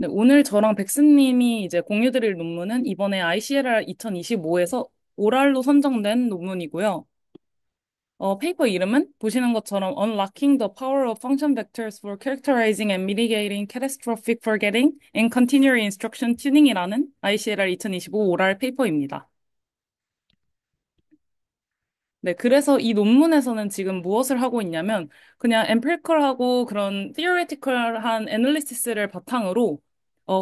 네, 오늘 저랑 백스님이 이제 공유드릴 논문은 이번에 ICLR 2025에서 오랄로 선정된 논문이고요. 페이퍼 이름은 보시는 것처럼 Unlocking the Power of Function Vectors for Characterizing and Mitigating Catastrophic Forgetting in Continuous Instruction Tuning이라는 ICLR 2025 오랄 페이퍼입니다. 네, 그래서 이 논문에서는 지금 무엇을 하고 있냐면 그냥 엠피리컬하고 그런 theoretical한 애널리시스를 바탕으로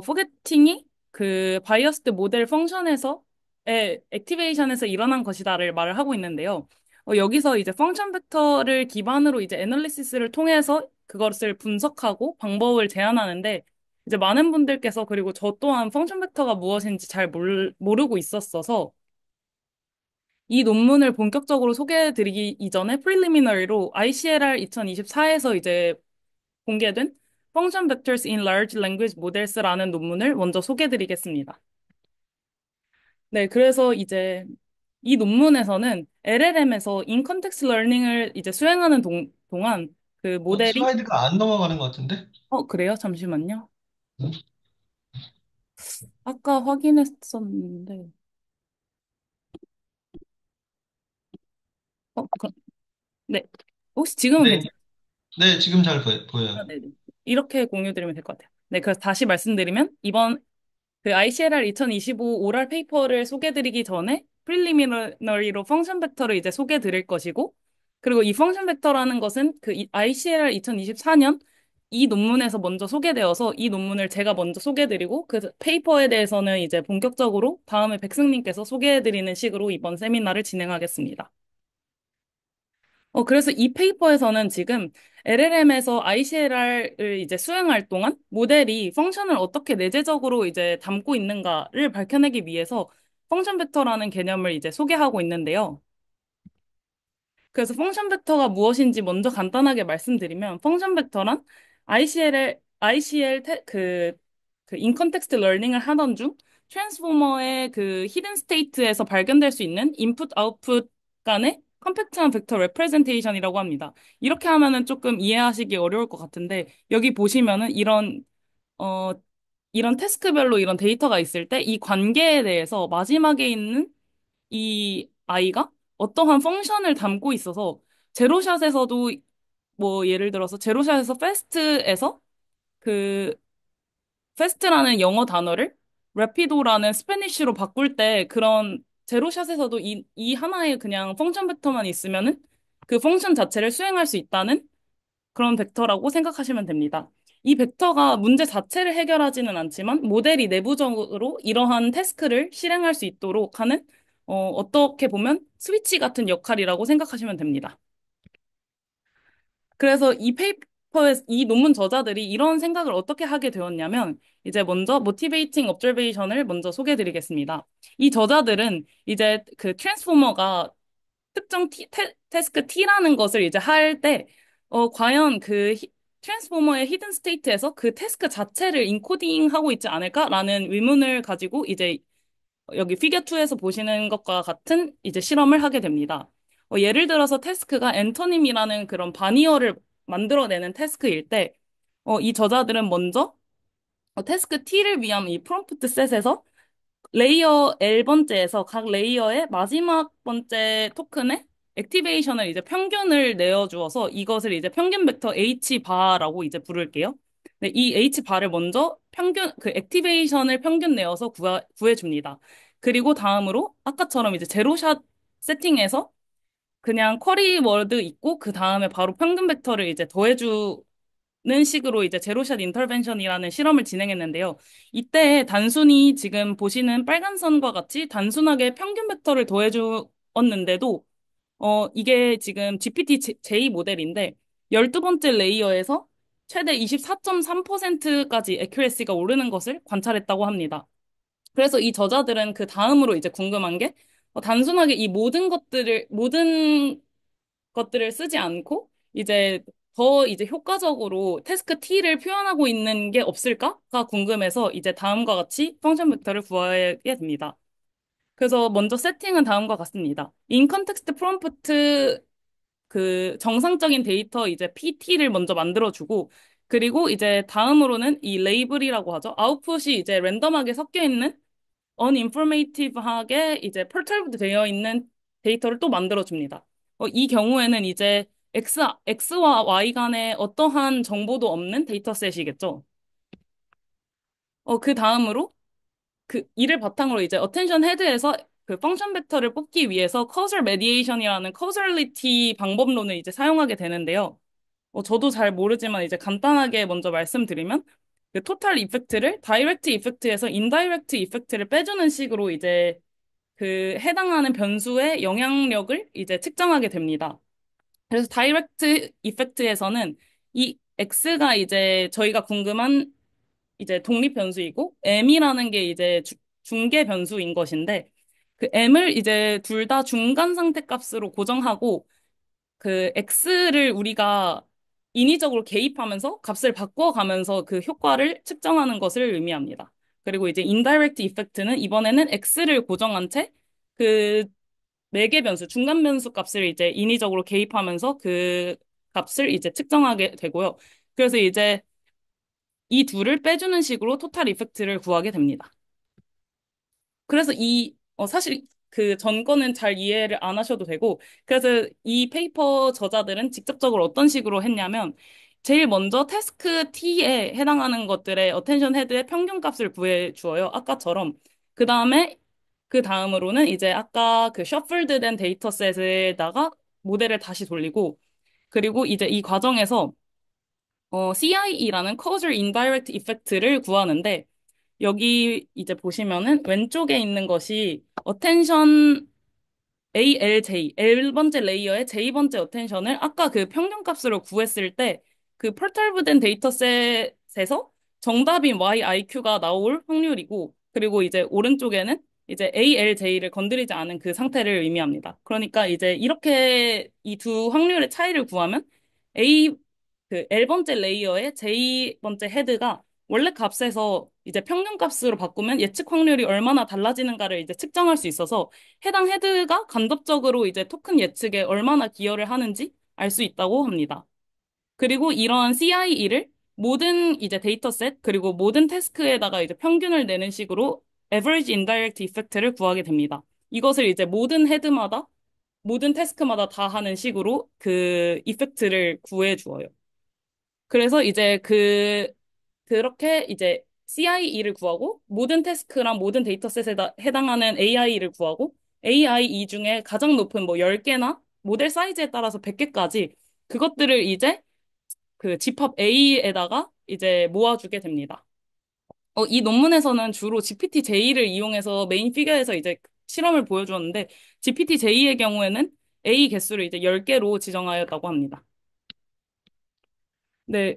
포게팅이 그 바이어스드 모델 펑션에서의 액티베이션에서 일어난 것이다를 말을 하고 있는데요. 여기서 이제 펑션 벡터를 기반으로 이제 애널리시스를 통해서 그것을 분석하고 방법을 제안하는데 이제 많은 분들께서 그리고 저 또한 펑션 벡터가 무엇인지 잘 모르고 있었어서 이 논문을 본격적으로 소개해드리기 이전에 프리리미너리로 ICLR 2024에서 이제 공개된 Function Vectors in Large Language Models라는 논문을 먼저 소개해드리겠습니다. 네, 그래서 이제 이 논문에서는 LLM에서 In Context Learning을 이제 수행하는 동안 그 모델이 슬라이드가 안 넘어가는 것 같은데? 그래요? 잠시만요. 응? 아까 확인했었는데 그럼 네. 혹시 지금은 네, 괜찮아요? 네, 지금 잘 보여요. 네네. 이렇게 공유드리면 될 것 같아요. 네, 그래서 다시 말씀드리면 이번 그 ICLR 2025 오랄 페이퍼를 소개드리기 전에 프리리미너리로 펑션 벡터를 이제 소개드릴 것이고 그리고 이 펑션 벡터라는 것은 그 ICLR 2024년 이 논문에서 먼저 소개되어서 이 논문을 제가 먼저 소개드리고 그 페이퍼에 대해서는 이제 본격적으로 다음에 백승님께서 소개해드리는 식으로 이번 세미나를 진행하겠습니다. 그래서 이 페이퍼에서는 지금 LLM에서 ICLR을 이제 수행할 동안 모델이 펑션을 어떻게 내재적으로 이제 담고 있는가를 밝혀내기 위해서 펑션 벡터라는 개념을 이제 소개하고 있는데요. 그래서 펑션 벡터가 무엇인지 먼저 간단하게 말씀드리면 펑션 벡터란 ICL 그 인컨텍스트 러닝을 하던 중 트랜스포머의 그 히든 스테이트에서 발견될 수 있는 인풋 아웃풋 간의 컴팩트한 벡터 레프레젠테이션이라고 합니다. 이렇게 하면은 조금 이해하시기 어려울 것 같은데 여기 보시면은 어 이런 태스크별로 이런 데이터가 있을 때 이 관계에 대해서 마지막에 있는 이 아이가 어떠한 펑션을 담고 있어서 제로샷에서도 뭐 예를 들어서 제로샷에서 페스트에서 그 페스트라는 영어 단어를 레피도라는 스페니쉬로 바꿀 때 그런 제로샷에서도 이 하나의 그냥 펑션 벡터만 있으면은 그 펑션 자체를 수행할 수 있다는 그런 벡터라고 생각하시면 됩니다. 이 벡터가 문제 자체를 해결하지는 않지만 모델이 내부적으로 이러한 태스크를 실행할 수 있도록 하는 어떻게 보면 스위치 같은 역할이라고 생각하시면 됩니다. 그래서 이 페이퍼의 이 논문 저자들이 이런 생각을 어떻게 하게 되었냐면 이제 먼저 모티베이팅 observation을 먼저 소개해 드리겠습니다. 이 저자들은 이제 그 트랜스포머가 특정 태스크 T라는 것을 이제 할 때, 과연 그 트랜스포머의 히든 스테이트에서 그 태스크 자체를 인코딩하고 있지 않을까라는 의문을 가지고 이제 여기 피겨 2에서 보시는 것과 같은 이제 실험을 하게 됩니다. 예를 들어서 태스크가 엔터님이라는 그런 바니어를 만들어내는 태스크일 때, 이 저자들은 먼저 태스크 T를 위한 이 프롬프트 셋에서 레이어 L번째에서 각 레이어의 마지막 번째 토큰의 액티베이션을 이제 평균을 내어주어서 이것을 이제 평균 벡터 H바라고 이제 부를게요. 네, 이 H바를 먼저 그 액티베이션을 평균 내어서 구해줍니다. 그리고 다음으로 아까처럼 이제 제로샷 세팅에서 그냥 쿼리 워드 있고 그 다음에 바로 평균 벡터를 이제 더해주 는 식으로 이제 제로샷 인터벤션이라는 실험을 진행했는데요. 이때 단순히 지금 보시는 빨간 선과 같이 단순하게 평균 벡터를 더해주었는데도 이게 지금 GPT-J 모델인데 12번째 레이어에서 최대 24.3%까지 애큐레시가 오르는 것을 관찰했다고 합니다. 그래서 이 저자들은 그 다음으로 이제 궁금한 게 단순하게 이 모든 것들을 쓰지 않고 이제 더 이제 효과적으로 태스크 T를 표현하고 있는 게 없을까가 궁금해서 이제 다음과 같이 펑션 벡터를 구하게 됩니다. 그래서 먼저 세팅은 다음과 같습니다. 인 컨텍스트 프롬프트 그 정상적인 데이터 이제 PT를 먼저 만들어주고 그리고 이제 다음으로는 이 레이블이라고 하죠. 아웃풋이 이제 랜덤하게 섞여 있는 uninformative하게 이제 perturbed 되어 있는 데이터를 또 만들어 줍니다. 이 경우에는 이제 X와 Y 간에 어떠한 정보도 없는 데이터셋이겠죠. 그 다음으로 그 이를 바탕으로 이제 attention head에서 그 펑션 벡터를 뽑기 위해서 causal mediation이라는 causality 방법론을 이제 사용하게 되는데요. 저도 잘 모르지만 이제 간단하게 먼저 말씀드리면 그 토탈 이펙트를 다이렉트 이펙트에서 인다이렉트 이펙트를 빼주는 식으로 이제 그 해당하는 변수의 영향력을 이제 측정하게 됩니다. 그래서 다이렉트 이펙트에서는 이 x가 이제 저희가 궁금한 이제 독립 변수이고 m이라는 게 이제 중계 변수인 것인데 그 m을 이제 둘 다 중간 상태 값으로 고정하고 그 x를 우리가 인위적으로 개입하면서 값을 바꿔가면서 그 효과를 측정하는 것을 의미합니다. 그리고 이제 indirect effect는 이번에는 x를 고정한 채 그 매개 변수, 중간 변수 값을 이제 인위적으로 개입하면서 그 값을 이제 측정하게 되고요. 그래서 이제 이 둘을 빼주는 식으로 토탈 이펙트를 구하게 됩니다. 그래서 사실 그 전거는 잘 이해를 안 하셔도 되고, 그래서 이 페이퍼 저자들은 직접적으로 어떤 식으로 했냐면, 제일 먼저 태스크 T에 해당하는 것들의 어텐션 헤드의 평균 값을 구해 주어요. 아까처럼. 그 다음에, 그 다음으로는 이제 아까 그 셔플드 된 데이터셋에다가 모델을 다시 돌리고, 그리고 이제 이 과정에서 CIE라는 Causal Indirect Effect를 구하는데, 여기 이제 보시면은 왼쪽에 있는 것이 어텐션 ALJ, L번째 레이어의 J번째 어텐션을 아까 그 평균값으로 구했을 때 그 perturbed된 데이터셋에서 정답인 YIQ가 나올 확률이고 그리고 이제 오른쪽에는 이제 ALJ를 건드리지 않은 그 상태를 의미합니다. 그러니까 이제 이렇게 이 두 확률의 차이를 구하면 A 그 L번째 레이어의 J번째 헤드가 원래 값에서 이제 평균 값으로 바꾸면 예측 확률이 얼마나 달라지는가를 이제 측정할 수 있어서 해당 헤드가 간접적으로 이제 토큰 예측에 얼마나 기여를 하는지 알 수 있다고 합니다. 그리고 이런 CIE를 모든 이제 데이터셋 그리고 모든 태스크에다가 이제 평균을 내는 식으로 average indirect effect를 구하게 됩니다. 이것을 이제 모든 헤드마다 모든 태스크마다 다 하는 식으로 그 이펙트를 구해 주어요. 그래서 이제 그렇게 이제 CIE를 구하고 모든 태스크랑 모든 데이터셋에 해당하는 AI를 구하고 AI 중에 가장 높은 뭐 10개나 모델 사이즈에 따라서 100개까지 그것들을 이제 그 집합 A에다가 이제 모아주게 됩니다. 이 논문에서는 주로 GPT-J를 이용해서 메인 피겨에서 이제 실험을 보여주었는데 GPT-J의 경우에는 A 개수를 이제 10개로 지정하였다고 합니다. 네,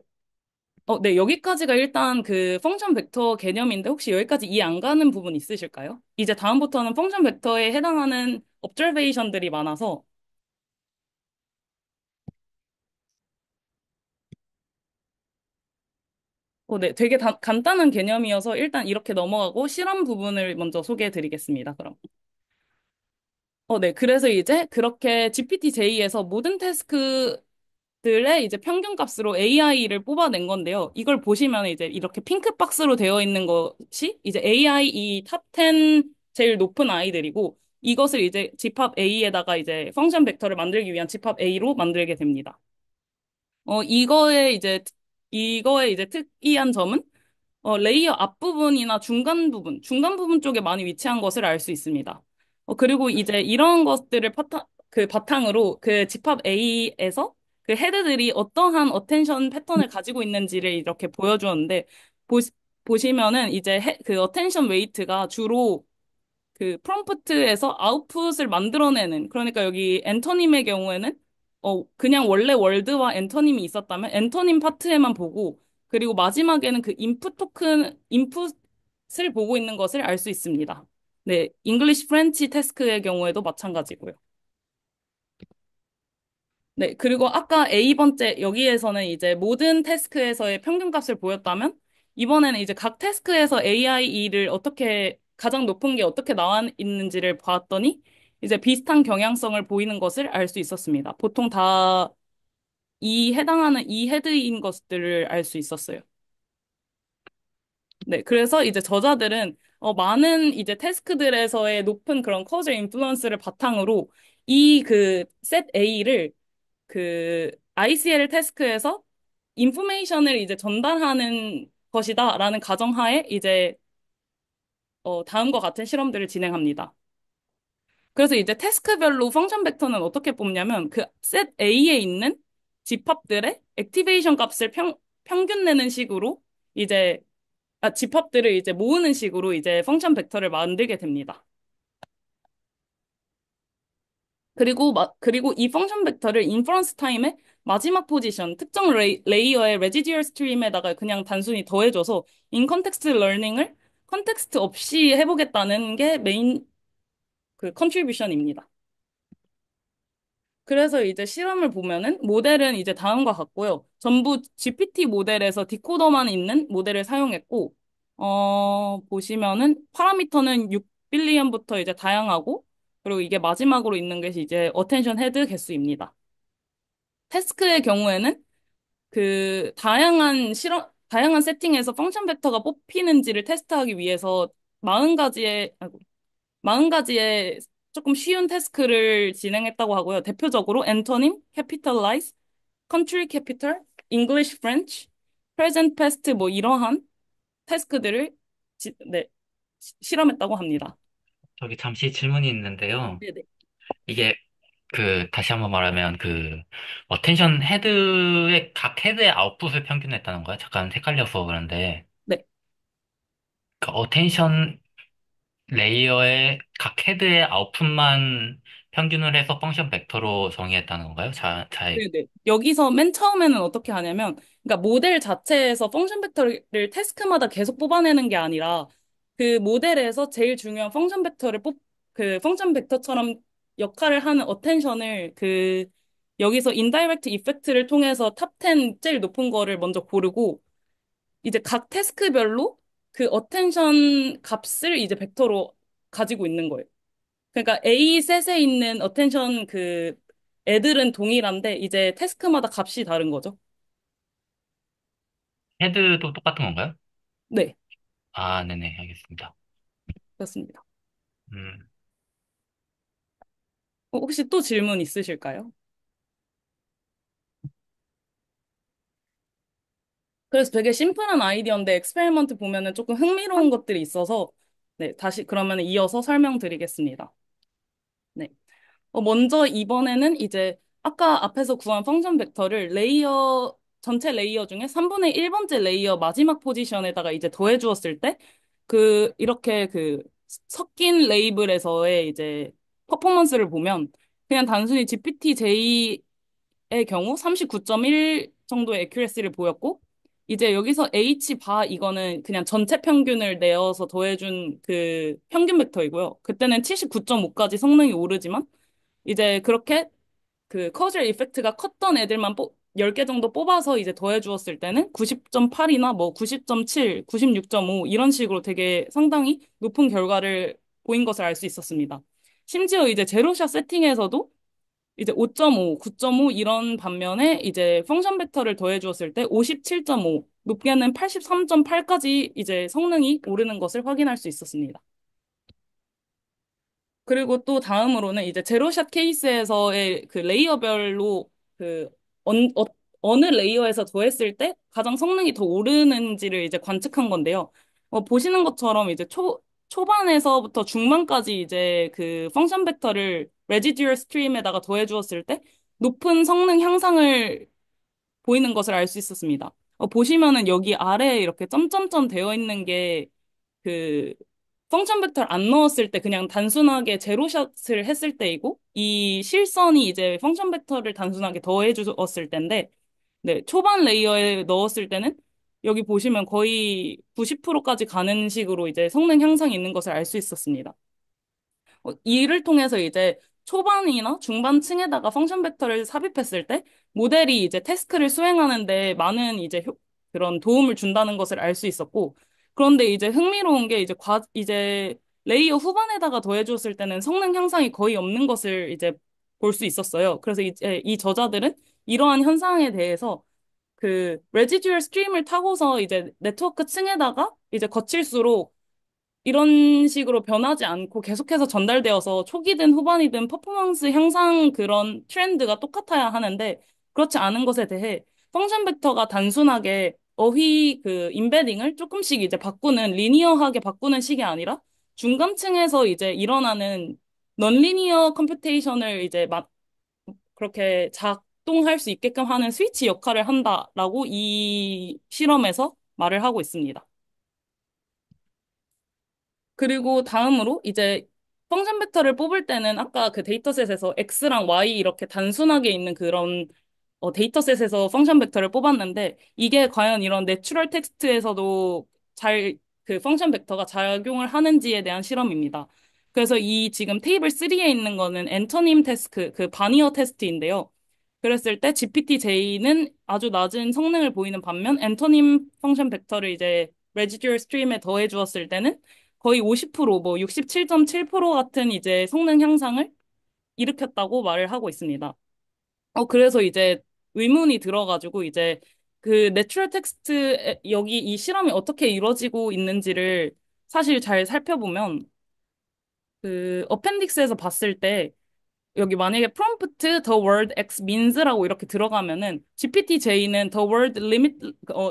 네, 여기까지가 일단 그 펑션 벡터 개념인데 혹시 여기까지 이해 안 가는 부분 있으실까요? 이제 다음부터는 펑션 벡터에 해당하는 observation들이 많아서 네, 되게 간단한 개념이어서 일단 이렇게 넘어가고 실험 부분을 먼저 소개해 드리겠습니다, 그럼. 네, 그래서 이제 그렇게 GPT-J에서 모든 태스크들의 이제 평균 값으로 AI를 뽑아낸 건데요. 이걸 보시면 이제 이렇게 핑크 박스로 되어 있는 것이 이제 AI 이탑 10 제일 높은 아이들이고 이것을 이제 집합 A에다가 이제 펑션 벡터를 만들기 위한 집합 A로 만들게 됩니다. 어, 이거의 이제, 이거의 이제 특이한 점은 레이어 앞부분이나 중간 부분 쪽에 많이 위치한 것을 알 수 있습니다. 그리고 이제 이런 것들을 그 바탕으로 그 집합 A에서 그 헤드들이 어떠한 어텐션 패턴을 가지고 있는지를 이렇게 보여주었는데, 보, 보시면은 이제 그 어텐션 웨이트가 주로 그 프롬프트에서 아웃풋을 만들어내는 그러니까 여기 엔터님의 경우에는 그냥 원래 월드와 엔터님이 있었다면 엔터님 파트에만 보고 그리고 마지막에는 그 인풋을 보고 있는 것을 알 수 있습니다. 네, 잉글리시 프렌치 태스크의 경우에도 마찬가지고요. 네, 그리고 아까 A번째 여기에서는 이제 모든 태스크에서의 평균값을 보였다면 이번에는 이제 각 태스크에서 AI를 어떻게 가장 높은 게 어떻게 나와 있는지를 봤더니 이제 비슷한 경향성을 보이는 것을 알 수 있었습니다. 보통 다 해당하는 이 헤드인 것들을 알 수 있었어요. 네, 그래서 이제 저자들은 많은 이제 태스크들에서의 높은 그런 커즈 인플루언스를 바탕으로 이 그 셋 A를 그 ICL 태스크에서 인포메이션을 이제 전달하는 것이다라는 가정하에 이제 다음과 같은 실험들을 진행합니다. 그래서 이제 태스크별로 펑션 벡터는 어떻게 뽑냐면 그 셋 A에 있는 집합들의 액티베이션 값을 평균 내는 식으로 이제 집합들을 이제 모으는 식으로 이제 펑션 벡터를 만들게 됩니다. 그리고 이 펑션 벡터를 인퍼런스 타임의 마지막 포지션, 특정 레이어의 레지듀얼 스트림에다가 그냥 단순히 더해줘서 인 컨텍스트 러닝을 컨텍스트 없이 해보겠다는 게 메인 그 컨트리뷰션입니다. 그래서 이제 실험을 보면은 모델은 이제 다음과 같고요. 전부 GPT 모델에서 디코더만 있는 모델을 사용했고, 보시면은 파라미터는 6빌리언부터 이제 다양하고, 그리고 이게 마지막으로 있는 것이 이제 어텐션 헤드 개수입니다. 태스크의 경우에는 다양한 세팅에서 펑션 벡터가 뽑히는지를 테스트하기 위해서 40가지의, 40가지의 조금 쉬운 태스크를 진행했다고 하고요. 대표적으로 엔토님, capitalize, country capital, English, French, present, past 뭐 이러한 태스크들을 네, 실험했다고 합니다. 저기 잠시 질문이 있는데요. 네네. 이게 다시 한번 말하면 어텐션 헤드의 각 헤드의 아웃풋을 평균했다는 거야? 잠깐 헷갈려서 그런데, 네. 어텐션 레이어의 각 헤드의 아웃풋만 평균을 해서 펑션 벡터로 정의했다는 건가요? 네네. 여기서 맨 처음에는 어떻게 하냐면, 그러니까 모델 자체에서 펑션 벡터를 태스크마다 계속 뽑아내는 게 아니라, 그 모델에서 제일 중요한 그 펑션 벡터처럼 역할을 하는 어텐션을 여기서 인다이렉트 이펙트를 통해서 탑 10 제일 높은 거를 먼저 고르고, 이제 각 태스크별로 그 어텐션 값을 이제 벡터로 가지고 있는 거예요. 그러니까 A 셋에 있는 어텐션 애들은 동일한데 이제 태스크마다 값이 다른 거죠. 헤드도 똑같은 건가요? 네, 아, 네네, 알겠습니다. 그렇습니다. 음, 혹시 또 질문 있으실까요? 그래서 되게 심플한 아이디어인데 엑스페리먼트 보면은 조금 흥미로운 것들이 있어서 네, 다시 그러면 이어서 설명드리겠습니다. 네. 먼저 이번에는 이제 아까 앞에서 구한 펑션 벡터를 전체 레이어 중에 3분의 1번째 레이어 마지막 포지션에다가 이제 더해 주었을 때, 이렇게 섞인 레이블에서의 이제 퍼포먼스를 보면, 그냥 단순히 GPT-J의 경우 39.1 정도의 애큐레시를 보였고, 이제 여기서 H 이거는 그냥 전체 평균을 내어서 더해준 그 평균 벡터이고요. 그때는 79.5까지 성능이 오르지만, 이제 그렇게 커즐 이펙트가 컸던 애들만 10개 정도 뽑아서 이제 더해 주었을 때는 90.8이나 뭐 90.7, 96.5 이런 식으로 되게 상당히 높은 결과를 보인 것을 알 수 있었습니다. 심지어 이제 제로샷 세팅에서도 이제 5.5, 9.5 이런 반면에 이제 펑션 벡터를 더해 주었을 때 57.5, 높게는 83.8까지 이제 성능이 오르는 것을 확인할 수 있었습니다. 그리고 또 다음으로는 이제 제로샷 케이스에서의 그 레이어별로 그 언, 어, 어느 레이어에서 더했을 때 가장 성능이 더 오르는지를 이제 관측한 건데요. 보시는 것처럼 이제 초반에서부터 중반까지 이제 그 펑션 벡터를 레지듀얼 스트림에다가 더해 주었을 때 높은 성능 향상을 보이는 것을 알 수 있었습니다. 보시면은 여기 아래에 이렇게 점점점 되어 있는 게 그 펑션 벡터를 안 넣었을 때 그냥 단순하게 제로샷을 했을 때이고 이 실선이 이제 펑션 벡터를 단순하게 더해 주었을 때인데 네, 초반 레이어에 넣었을 때는 여기 보시면 거의 90%까지 가는 식으로 이제 성능 향상이 있는 것을 알 수 있었습니다. 이를 통해서 이제 초반이나 중반층에다가 펑션 벡터를 삽입했을 때 모델이 이제 태스크를 수행하는데 많은 그런 도움을 준다는 것을 알 수 있었고 그런데 이제 흥미로운 게 이제 레이어 후반에다가 더해줬을 때는 성능 향상이 거의 없는 것을 이제 볼 수 있었어요. 그래서 이제 이 저자들은 이러한 현상에 대해서 그 레지듀얼 스트림을 타고서 이제 네트워크 층에다가 이제 거칠수록 이런 식으로 변하지 않고 계속해서 전달되어서 초기든 후반이든 퍼포먼스 향상 그런 트렌드가 똑같아야 하는데 그렇지 않은 것에 대해 펑션 벡터가 단순하게 어휘 그 임베딩을 조금씩 이제 바꾸는 리니어하게 바꾸는 식이 아니라 중간층에서 이제 일어나는 넌리니어 컴퓨테이션을 이제 그렇게 작동할 수 있게끔 하는 스위치 역할을 한다라고 이 실험에서 말을 하고 있습니다. 그리고 다음으로 이제 펑션 벡터를 뽑을 때는 아까 그 데이터셋에서 X랑 Y 이렇게 단순하게 있는 그런 데이터셋에서 펑션 벡터를 뽑았는데 이게 과연 이런 내추럴 텍스트에서도 잘 그 펑션 벡터가 작용을 하는지에 대한 실험입니다. 그래서 이 지금 테이블 3에 있는 거는 엔토님 테스트, 그 바니어 테스트인데요. 그랬을 때 GPT-J는 아주 낮은 성능을 보이는 반면 엔토님 펑션 벡터를 이제 레지듀얼 스트림에 더해 주었을 때는 거의 50%, 뭐 67.7% 같은 이제 성능 향상을 일으켰다고 말을 하고 있습니다. 그래서 이제 의문이 들어가지고 이제 그 내추럴 텍스트 여기 이 실험이 어떻게 이루어지고 있는지를 사실 잘 살펴보면 그 어펜딕스에서 봤을 때 여기 만약에 프롬프트 the word x means라고 이렇게 들어가면은 GPT-J는 the word limit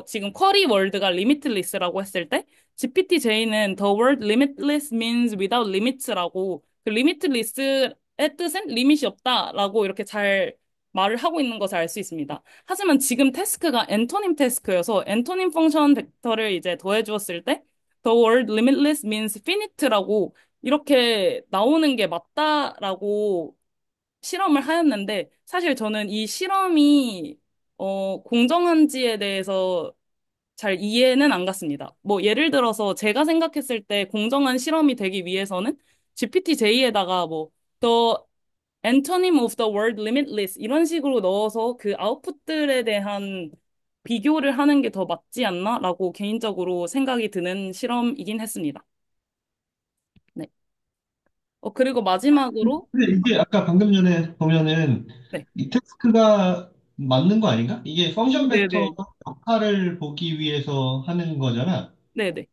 지금 쿼리 월드가 limitless라고 했을 때 GPT-J는 the word limitless means without limits라고 그 limitless의 뜻은 리밋이 없다라고 이렇게 잘 말을 하고 있는 것을 알 수 있습니다. 하지만 지금 태스크가 엔토님 태스크여서 엔토님 펑션 벡터를 이제 더해 주었을 때 the word limitless means finite라고 이렇게 나오는 게 맞다라고 실험을 하였는데 사실 저는 이 실험이 공정한지에 대해서 잘 이해는 안 갔습니다. 뭐 예를 들어서 제가 생각했을 때 공정한 실험이 되기 위해서는 GPT-J에다가 뭐 the antonym of the word limitless 이런 식으로 넣어서 그 아웃풋들에 대한 비교를 하는 게 더 맞지 않나라고 개인적으로 생각이 드는 실험이긴 했습니다. 네. 그리고 마지막으로 근데 이게 아까 방금 전에 보면은 네. 이 태스크가 맞는 거 아닌가? 이게 펑션 벡터 네네. 역할을 보기 위해서 하는 거잖아. 네네.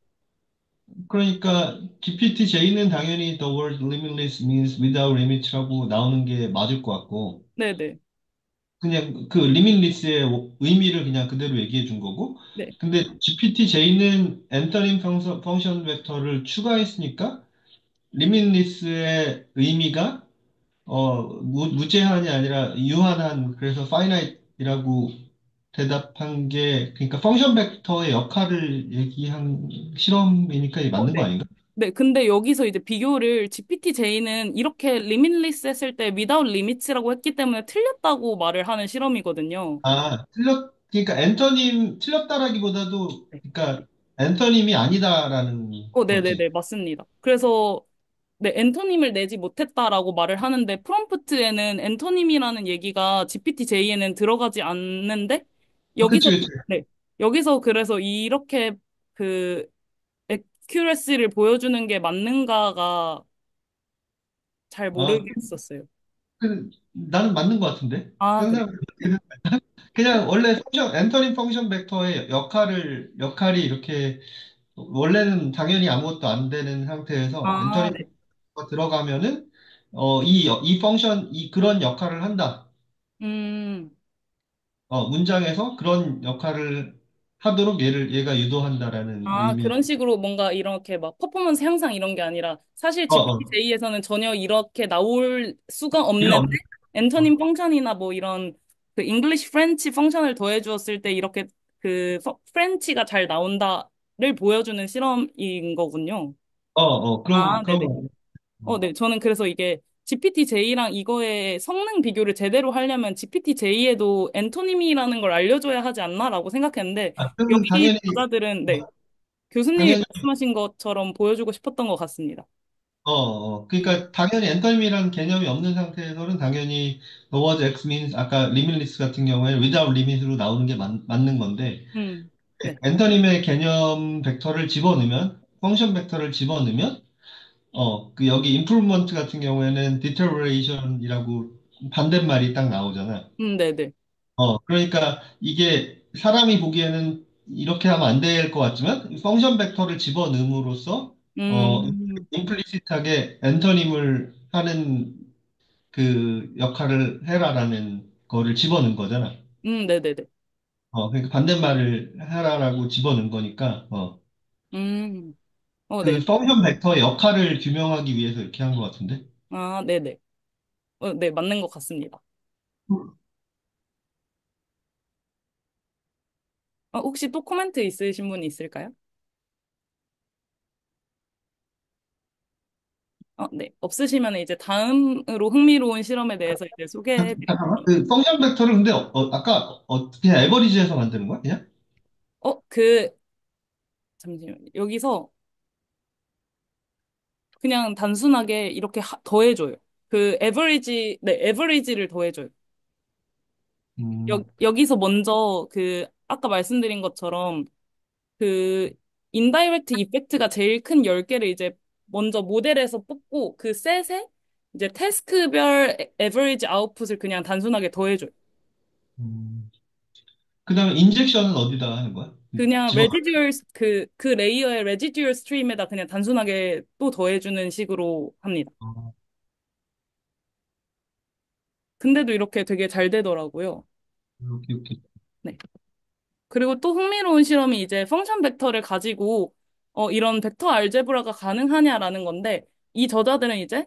그러니까 GPT-J는 당연히 the word limitless means without limit라고 나오는 게 맞을 것 같고 네네. 그냥 그 limitless의 의미를 그냥 그대로 얘기해 준 거고 네. 근데 GPT-J는 엔터님 펑션 벡터를 추가했으니까 limitless의 의미가 무제한이 아니라 유한한 그래서 finite이라고 대답한 게 그러니까 펑션 벡터의 역할을 얘기한 실험이니까 이게 맞는 거 네. 아닌가? 네, 근데 여기서 이제 비교를 GPT-J는 이렇게 limitless 했을 때 without limits라고 했기 때문에 틀렸다고 말을 하는 실험이거든요. 그러니까 앤터님 틀렸다라기보다도 네. 그러니까 앤터님이 아니다라는 거지. 네네네, 맞습니다. 그래서 네, 엔토님을 내지 못했다라고 말을 하는데 프롬프트에는 엔토님이라는 얘기가 GPT-J에는 들어가지 않는데 여기서 그치, 그치. 네, 여기서 그래서 이렇게 그 액큐러시를 보여주는 게 맞는가가 잘 어, 모르겠었어요. 나는 맞는 것 같은데. 아, 그래. 항상 그냥 원래 앤터님 펑션 벡터의 역할이 이렇게 원래는 당연히 아무것도 안 되는 상태에서 아, 엔터링 네. 들어가면은 이 펑션 그런 역할을 한다. 음, 문장에서 그런 역할을 하도록 얘가 유도한다라는 아, 의미의 그런 식으로 뭔가 이렇게 막 퍼포먼스 향상 이런 게 아니라 사실 어, 어, GPT-J에서는 전혀 이렇게 나올 수가 필요 없는데 없는 어, 엔터님 펑션이나 뭐 이런 그 잉글리시 프렌치 펑션을 더해 주었을 때 이렇게 그 프렌치가 잘 나온다를 보여주는 실험인 거군요. 아, 그런 네네. 거. 네. 저는 그래서 이게 GPT-J랑 이거의 성능 비교를 제대로 하려면 GPT-J에도 엔토님이라는 걸 알려줘야 하지 않나라고 생각했는데 그러면 여기 저자들은 네. 교수님이 당연히, 말씀하신 것처럼 보여주고 싶었던 것 같습니다. 음, 그러니까 당연히 엔터님이라는 개념이 없는 상태에서는 당연히 the word X means 아까 limitless 같은 경우에 without limit으로 나오는 게 맞는 건데 네. 엔터님의 개념 벡터를 집어넣으면 펑션 벡터를 집어넣으면 그 여기 improvement 같은 경우에는 deterioration이라고 반대말이 딱 나오잖아. 네네. 그러니까 이게 사람이 보기에는 이렇게 하면 안 될 것 같지만 펑션 벡터를 집어넣음으로써 음, 임플리시트하게 엔터님을 하는 그 역할을 해라라는 거를 집어넣은 거잖아. 네네네. 그러니까 반대말을 해라라고 집어넣은 거니까 음, 네. 그 펑션 벡터의 역할을 규명하기 위해서 이렇게 한 것 같은데. 아, 네네. 네, 맞는 것 같습니다. 혹시 또 코멘트 있으신 분 있을까요? 네. 없으시면 이제 다음으로 흥미로운 실험에 대해서 이제 소개해 잠깐만. 드릴게요. 그 펑션 벡터를 근데 아까 그냥 에버리지에서 만드는 거야? 그냥? 어, 그, 잠시만요. 여기서 그냥 단순하게 이렇게 더해줘요. 그 에버리지를 더해줘요. 음, 여기서 먼저 아까 말씀드린 것처럼 그 인다이렉트 이펙트가 제일 큰 10개를 이제 먼저 모델에서 뽑고 그 셋에 이제 태스크별 에버리지 아웃풋을 그냥 단순하게 더해줘요. 음. 그다음에 인젝션은 어디다가 하는 거야? 그냥 집어. 그 레이어의 레지듀얼 스트림에다 그냥 단순하게 또 더해주는 식으로 합니다. 근데도 이렇게 되게 잘 되더라고요. 오케이, 오케이. 네. 그리고 또 흥미로운 실험이 이제 펑션 벡터를 가지고 이런 벡터 알제브라가 가능하냐라는 건데 이 저자들은 이제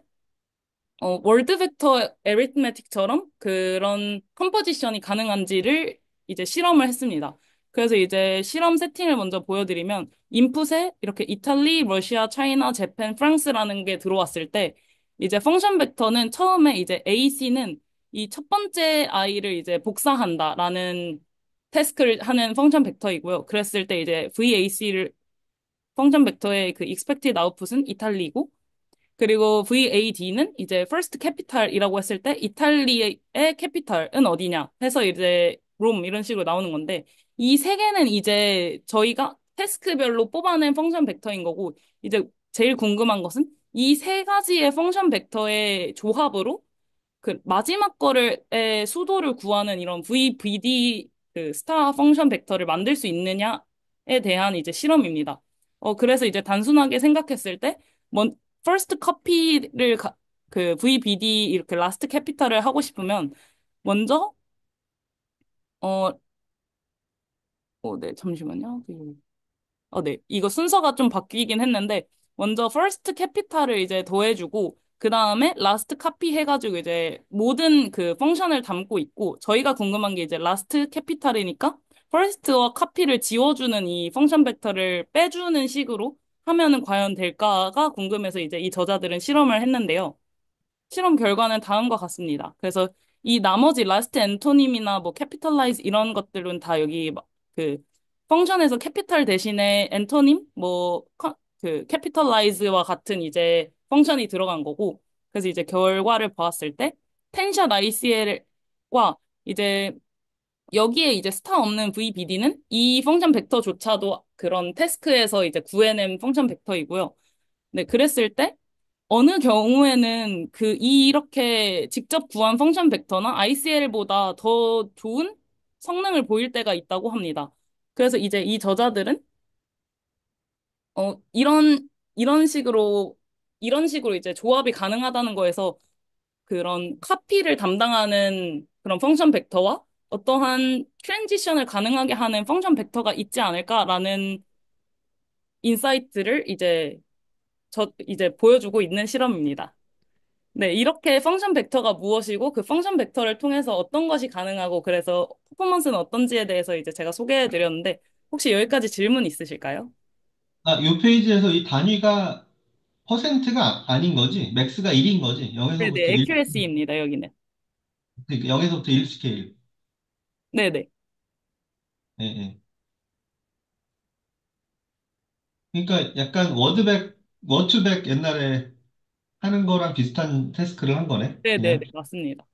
월드 벡터 에리트메틱처럼 그런 컴포지션이 가능한지를 이제 실험을 했습니다. 그래서 이제 실험 세팅을 먼저 보여드리면 인풋에 이렇게 이탈리, 러시아, 차이나, 재팬, 프랑스라는 게 들어왔을 때 이제 펑션 벡터는 처음에 이제 AC는 이 첫 번째 아이를 이제 복사한다라는 태스크를 하는 펑션 벡터이고요. 그랬을 때 이제 VAC를 펑션 벡터의 그 expected output은 이탈리고 그리고 VAD는 이제 first capital이라고 했을 때 이탈리아의 캐피탈은 어디냐 해서 이제 롬 이런 식으로 나오는 건데 이 세 개는 이제 저희가 태스크별로 뽑아낸 펑션 벡터인 거고 이제 제일 궁금한 것은 이 세 가지의 펑션 벡터의 조합으로 그 마지막 거를의 수도를 구하는 이런 VBD 그 스타 펑션 벡터를 만들 수 있느냐에 대한 이제 실험입니다. 그래서 이제 단순하게 생각했을 때, first copy를 그 VBD 이렇게 라스트 캐피탈을 하고 싶으면 먼저 어, 네, 잠시만요. 네. 이거 순서가 좀 바뀌긴 했는데, 먼저 first capital을 이제 더해주고, 그 다음에 last copy 해가지고 이제 모든 그 펑션을 담고 있고, 저희가 궁금한 게 이제 last capital이니까, first와 copy를 지워주는 이 펑션 벡터를 빼주는 식으로 하면은 과연 될까가 궁금해서 이제 이 저자들은 실험을 했는데요. 실험 결과는 다음과 같습니다. 그래서 이 나머지 라스트 엔토님이나 뭐 캐피탈라이즈 이런 것들은 다 여기 그 펑션에서 캐피탈 대신에 엔토님 그 캐피탈라이즈와 같은 이제 펑션이 들어간 거고 그래서 이제 결과를 보았을 때 텐샷 ICL과 이제 여기에 이제 스타 없는 VBD는 이 펑션 벡터조차도 그런 태스크에서 이제 구해낸 펑션 벡터이고요. 네, 그랬을 때 어느 경우에는 이렇게 직접 구한 펑션 벡터나 ICL보다 더 좋은 성능을 보일 때가 있다고 합니다. 그래서 이제 이 저자들은, 어, 이런, 이런 식으로, 이런 식으로 이제 조합이 가능하다는 거에서 그런 카피를 담당하는 그런 펑션 벡터와 어떠한 트랜지션을 가능하게 하는 펑션 벡터가 있지 않을까라는 인사이트를 이제 보여주고 있는 실험입니다. 네, 이렇게 펑션 벡터가 무엇이고 그 펑션 벡터를 통해서 어떤 것이 가능하고 그래서 퍼포먼스는 어떤지에 대해서 이제 제가 소개해 드렸는데 혹시 여기까지 질문 있으실까요? 요 페이지에서 이 단위가 퍼센트가 아닌 거지. 맥스가 1인 거지. 네네, 0에서부터 1, accuracy입니다, 여기는. 그러니까 0에서부터 1 스케일. 네네. 예, 예. 그러니까 약간 워투백 옛날에 하는 거랑 비슷한 태스크를 한 거네. 네네네, 그냥. 맞습니다.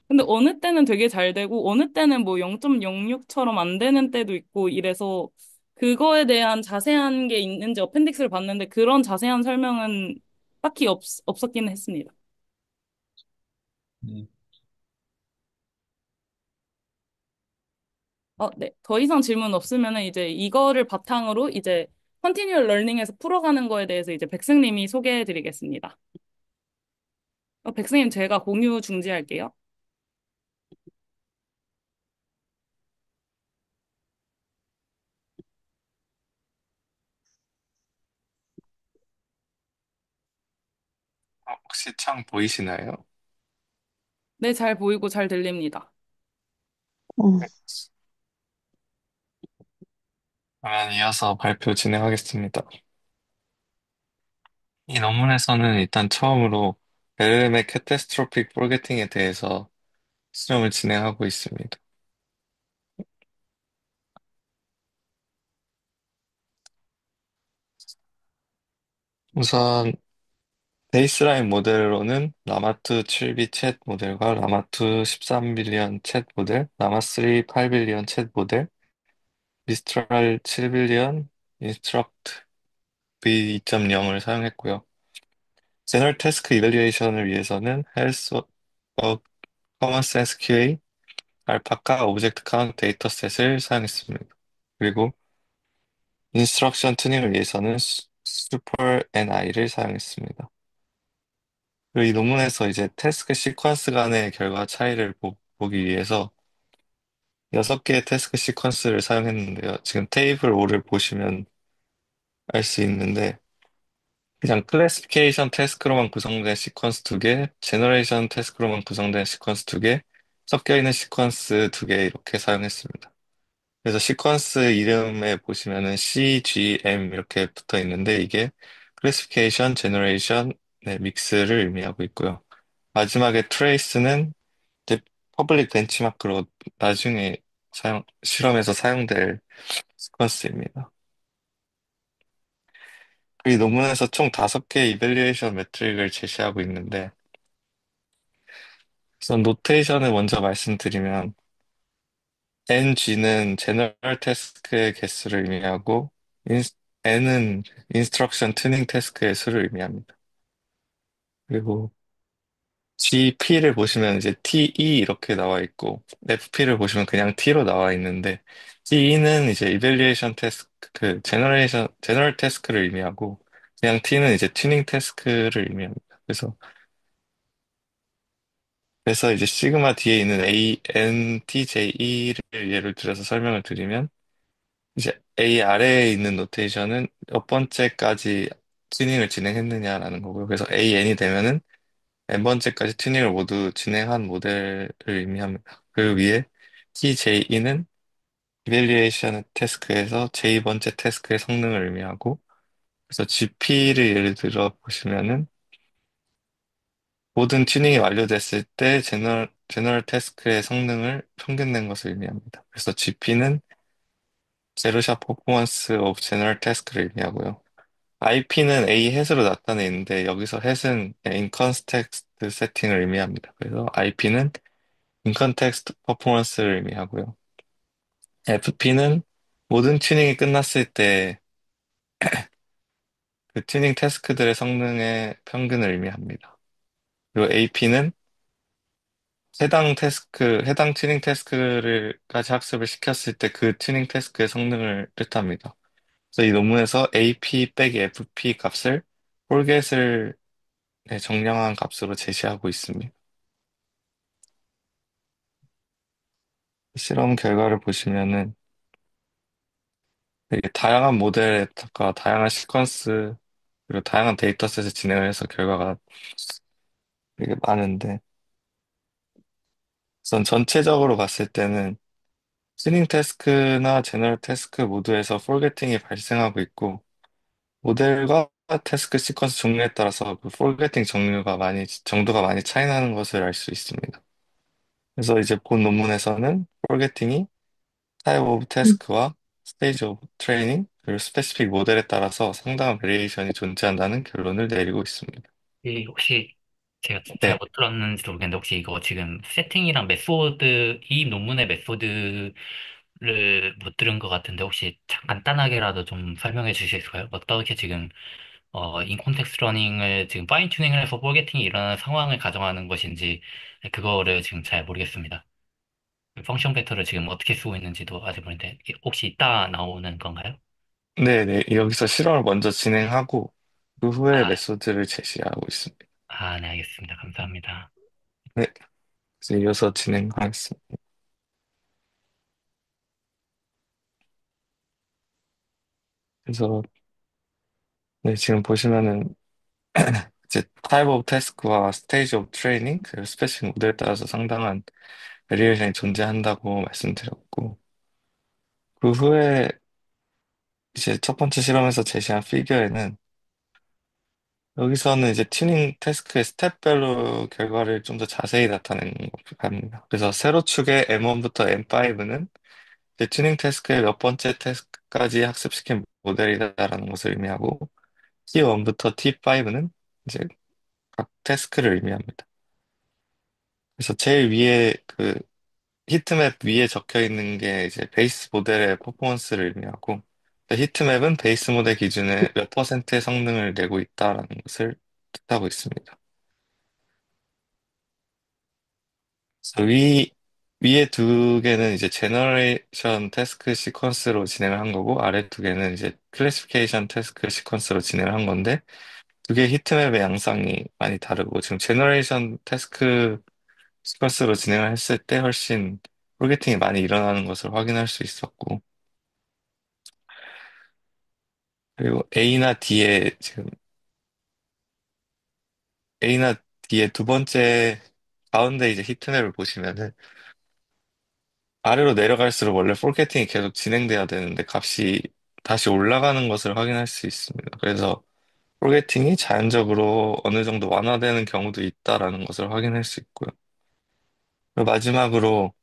근데 어느 때는 되게 잘 되고 어느 때는 뭐 0.06처럼 안 되는 때도 있고 이래서 그거에 대한 자세한 게 있는지 어펜딕스를 봤는데 그런 자세한 설명은 딱히 없었긴 했습니다. 네. 네. 더 이상 질문 없으면은 이제 이거를 바탕으로 이제 컨티뉴얼 러닝에서 풀어가는 거에 대해서 이제 백승님이 소개해 드리겠습니다. 백승님 제가 공유 중지할게요. 혹시 창 보이시나요? 네, 잘 보이고 잘 들립니다. 네. 그러면 이어서 발표 진행하겠습니다. 이 논문에서는 일단 처음으로 LLM의 캐타스트로픽 포게팅에 대해서 실험을 진행하고 있습니다. 우선 베이스라인 모델로는 라마2 7B 챗 모델과 라마2 13빌리언 챗 모델, 라마3 8빌리언 챗 모델, 미스트랄 7빌리언, 인스트럭트 V2.0을 사용했고요. 제너럴 태스크 이밸리에이션을 위해서는 헬스 커먼 센스 QA, 알파카 오브젝트 카운트 데이터셋을 사용했습니다. 그리고 인스트럭션 튜닝을 위해서는 슈퍼 NI를 사용했습니다. 그리고 이 논문에서 이제 태스크 시퀀스 간의 결과 차이를 보기 위해서 6개의 태스크 시퀀스를 사용했는데요. 지금 테이블 5를 보시면 알 수 있는데 그냥 클래시피케이션 태스크로만 구성된 시퀀스 2개, 제너레이션 태스크로만 구성된 시퀀스 2개, 섞여 있는 시퀀스 2개 이렇게 사용했습니다. 그래서 시퀀스 이름에 보시면은 CGM 이렇게 붙어 있는데 이게 클래시피케이션, 제너레이션, 네, 믹스를 의미하고 있고요. 마지막에 트레이스는 이제 퍼블릭 벤치마크로 나중에 실험에서 사용될 시퀀스입니다. 이 논문에서 총 5개의 이밸류에이션 매트릭을 제시하고 있는데 우선 노테이션을 먼저 말씀드리면 NG는 제너럴 태스크의 개수를 의미하고 N은 인스트럭션 튜닝 태스크의 수를 의미합니다. 그리고 GP를 보시면 이제 TE 이렇게 나와 있고 FP를 보시면 그냥 T로 나와 있는데 T는 이제 이밸리에이션 태스크 그 제너럴 태스크를 의미하고 그냥 T는 이제 튜닝 태스크를 의미합니다. 그래서 이제 시그마 뒤에 있는 ANTJ를 예를 들어서 설명을 드리면 이제 A 아래에 있는 노테이션은 몇 번째까지 튜닝을 진행했느냐라는 거고요. 그래서 AN이 되면은 n번째까지 튜닝을 모두 진행한 모델을 의미합니다. 그 위에 TJ는 이밸리에이션 태스크에서 J번째 태스크의 성능을 의미하고 그래서 GP를 예를 들어 보시면은 모든 튜닝이 완료됐을 때 제너럴 태스크의 성능을 평균 낸 것을 의미합니다. 그래서 GP는 제로샷 퍼포먼스 오브 제너럴 태스크를 의미하고요. IP는 A 햇으로 나타내는데 여기서 햇은 인컨텍스트 세팅을 의미합니다. 그래서 IP는 인컨텍스트 퍼포먼스를 의미하고요. FP는 모든 튜닝이 끝났을 때 그 튜닝 태스크들의 성능의 평균을 의미합니다. 그리고 AP는 해당 튜닝 태스크를까지 학습을 시켰을 때 그 튜닝 태스크의 성능을 뜻합니다. 그래서 이 논문에서 AP 빼기 FP 값을 폴겟을 정량한 값으로 제시하고 있습니다. 실험 결과를 보시면은 되게 다양한 모델과 다양한 시퀀스 그리고 다양한 데이터셋을 진행을 해서 결과가 되게 많은데 우선 전체적으로 봤을 때는 튜닝 태스크나 제너럴 태스크 모두에서 폴게팅이 발생하고 있고 모델과 태스크 시퀀스 종류에 따라서 그 폴게팅 정도가 많이 차이 나는 것을 알 수 있습니다. 그래서 이제 본 논문에서는 폴게팅이 타입 오브 태스크와 스테이지 오브 트레이닝 그리고 스페시픽 모델에 따라서 상당한 베리에이션이 존재한다는 결론을 내리고 있습니다. 혹시 제가 잘 네. 못 들었는지도 모르겠는데 혹시 이거 지금 세팅이랑 메소드, 이 논문의 메소드를 못 들은 것 같은데 혹시 간단하게라도 좀 설명해 주실 수 있을까요? 어떻게 지금 인콘텍스트 러닝을 지금 파인 튜닝을 해서 포게팅이 일어나는 상황을 가정하는 것인지 그거를 지금 잘 모르겠습니다. 그 펑션 벡터를 지금 어떻게 쓰고 있는지도 아직 모르는데 혹시 이따 나오는 건가요? 네네, 여기서 실험을 먼저 진행하고, 그 후에 아, 메소드를 제시하고 있습니다. 네, 알겠습니다. 감사합니다. 네, 그래서 이어서 진행하겠습니다. 그래서, 네, 지금 보시면은, 이제 type of task와 stage of training, 그 스페시픽 모델에 따라서 상당한 베리에이션이 존재한다고 말씀드렸고, 그 후에 이제 첫 번째 실험에서 제시한 피규어에는 여기서는 이제 튜닝 태스크의 스텝별로 결과를 좀 더 자세히 나타낸 것 같습니다. 그래서 세로 축의 M1부터 M5는 이제 튜닝 태스크의 몇 번째 태스크까지 학습시킨 모델이다라는 것을 의미하고 T1부터 T5는 이제 각 태스크를 의미합니다. 그래서 제일 위에 그 히트맵 위에 적혀 있는 게 이제 베이스 모델의 퍼포먼스를 의미하고 히트맵은 베이스 모델 기준에 몇 퍼센트의 성능을 내고 있다라는 것을 뜻하고 있습니다. 그래서 위에 두 개는 이제 제너레이션 태스크 시퀀스로 진행을 한 거고 아래 두 개는 이제 클래시피케이션 태스크 시퀀스로 진행을 한 건데 두 개의 히트맵의 양상이 많이 다르고 지금 제너레이션 태스크 시퀀스로 진행을 했을 때 훨씬 포게팅이 많이 일어나는 것을 확인할 수 있었고 그리고 A나 D의 두 번째 가운데 이제 히트맵을 보시면은 아래로 내려갈수록 원래 포켓팅이 계속 진행돼야 되는데 값이 다시 올라가는 것을 확인할 수 있습니다. 그래서 포켓팅이 자연적으로 어느 정도 완화되는 경우도 있다라는 것을 확인할 수 있고요. 그리고 마지막으로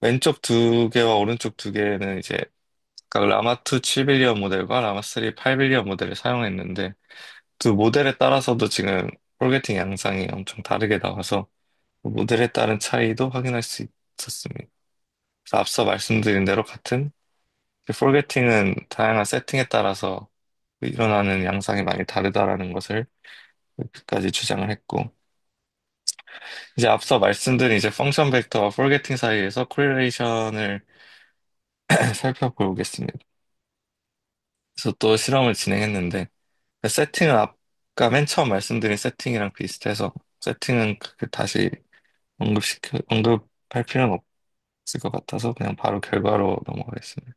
왼쪽 두 개와 오른쪽 두 개는 이제 각각 라마2 7빌리언 모델과 라마3 8빌리언 모델을 사용했는데 두 모델에 따라서도 지금 포켓팅 양상이 엄청 다르게 나와서 그 모델에 따른 차이도 확인할 수 있었습니다. 그래서 앞서 말씀드린 대로 같은 포게팅은 다양한 세팅에 따라서 일어나는 양상이 많이 다르다라는 것을 끝까지 주장을 했고, 이제 앞서 말씀드린 이제 펑션 벡터와 포게팅 사이에서 코릴레이션을 살펴보겠습니다. 그래서 또 실험을 진행했는데, 세팅은 아까 맨 처음 말씀드린 세팅이랑 비슷해서, 세팅은 다시 언급할 필요는 없을 것 같아서 그냥 바로 결과로 넘어가겠습니다.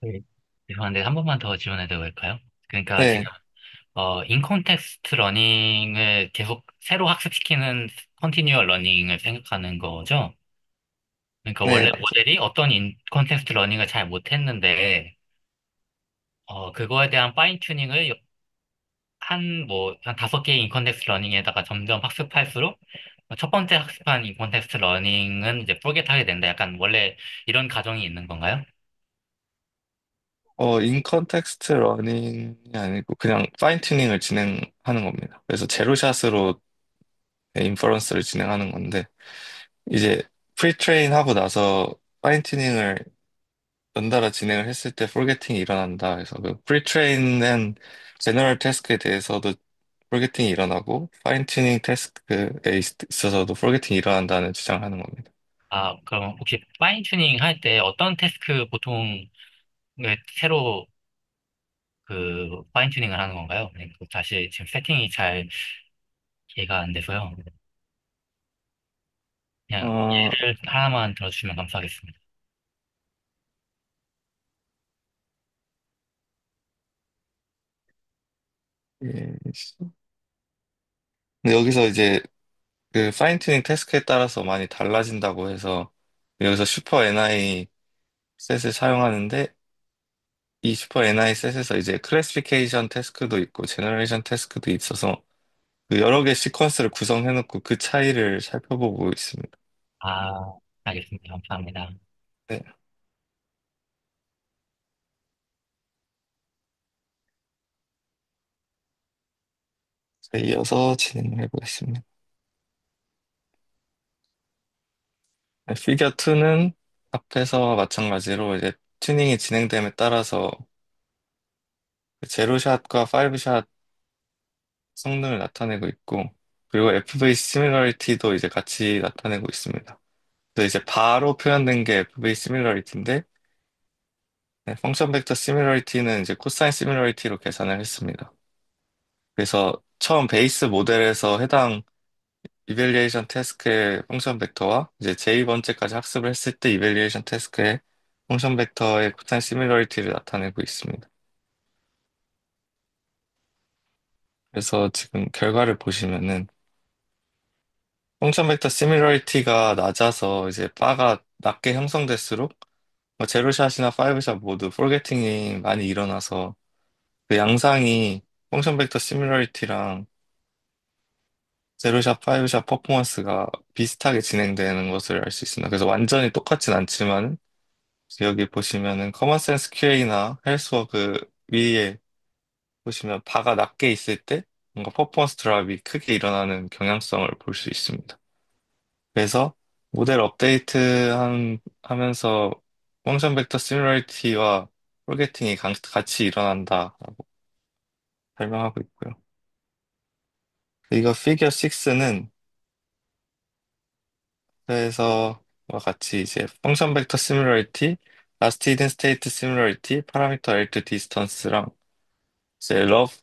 네. 죄송한데 한 번만 더 질문해도 될까요? 그러니까 지금 네, 인컨텍스트 러닝을 계속 새로 학습시키는 컨티뉴얼 러닝을 생각하는 거죠? 그러니까 네, 원래 맞아요. 모델이 어떤 인컨텍스트 러닝을 잘 못했는데 그거에 대한 파인 튜닝을 한 5개의 인컨텍스트 러닝에다가 점점 학습할수록 첫 번째 학습한 인컨텍스트 러닝은 이제 포겟하게 된다. 약간 원래 이런 가정이 있는 건가요? 인 컨텍스트 러닝이 아니고 그냥 파인 튜닝을 진행하는 겁니다. 그래서 제로샷으로 인퍼런스를 진행하는 건데 이제 프리트레인 하고 나서 파인 튜닝을 연달아 진행을 했을 때 포게팅이 일어난다. 그래서 그 프리트레인은 제너럴 태스크에 대해서도 포게팅이 일어나고 파인 튜닝 태스크에 있어서도 포게팅이 일어난다는 주장을 하는 겁니다. 그럼 혹시 파인 튜닝 할 때 어떤 태스크 보통 새로 파인 튜닝을 하는 건가요? 네, 다시 지금 세팅이 잘 이해가 안 돼서요. 그냥 어, 예를 하나만 들어주시면 감사하겠습니다. 예. 근데 여기서 이제 그 파인 튜닝 태스크에 따라서 많이 달라진다고 해서 여기서 슈퍼 NI 셋을 사용하는데 이 슈퍼 NI 셋에서 이제 클래시피케이션 태스크도 있고 제너레이션 태스크도 있어서 그 여러 개 시퀀스를 구성해놓고 그 차이를 살펴보고 있습니다. 알겠습니다. 감사합니다. 네. 자, 이어서 진행해 보겠습니다. 네, 피겨 2는 앞에서와 마찬가지로 이제 튜닝이 진행됨에 따라서 그 제로샷과 파이브샷 성능을 나타내고 있고 그리고 FV 시뮬러리티도 이제 같이 나타내고 있습니다. 또 이제 바로 표현된 게 FV 시뮬러리티인데, 네, 펑션 벡터 시뮬러리티는 이제 코사인 시뮬러리티로 계산을 했습니다. 그래서 처음 베이스 모델에서 해당 이벨리에이션 태스크의 펑션 벡터와 이제 j 번째까지 학습을 했을 때 이벨리에이션 태스크의 펑션 벡터의 코사인 시뮬러리티를 나타내고 있습니다. 그래서 지금 결과를 보시면은 펑션 벡터 시뮬러리티가 낮아서 이제 바가 낮게 형성될수록 뭐 제로샷이나 파이브샷 모두 포게팅이 많이 일어나서 그 양상이 펑션 벡터 시뮬러리티랑 제로샷, 파이브샷 퍼포먼스가 비슷하게 진행되는 것을 알 수 있습니다. 그래서 완전히 똑같진 않지만 여기 보시면은 커먼 센스 QA나 헬스워크 위에 보시면 바가 낮게 있을 때 뭔가 퍼포먼스 드랍이 크게 일어나는 경향성을 볼 수 있습니다. 그래서 모델 하면서 펑션 벡터 시뮬러리티와 포게팅이 같이 일어난다라고 설명하고 있고요. 이거 피겨 6는 그래서 와 같이 이제 펑션 벡터 시뮬러리티, 라스트 히든 스테이트 시뮬러리티, 파라미터 L2 디스턴스랑 이제 러브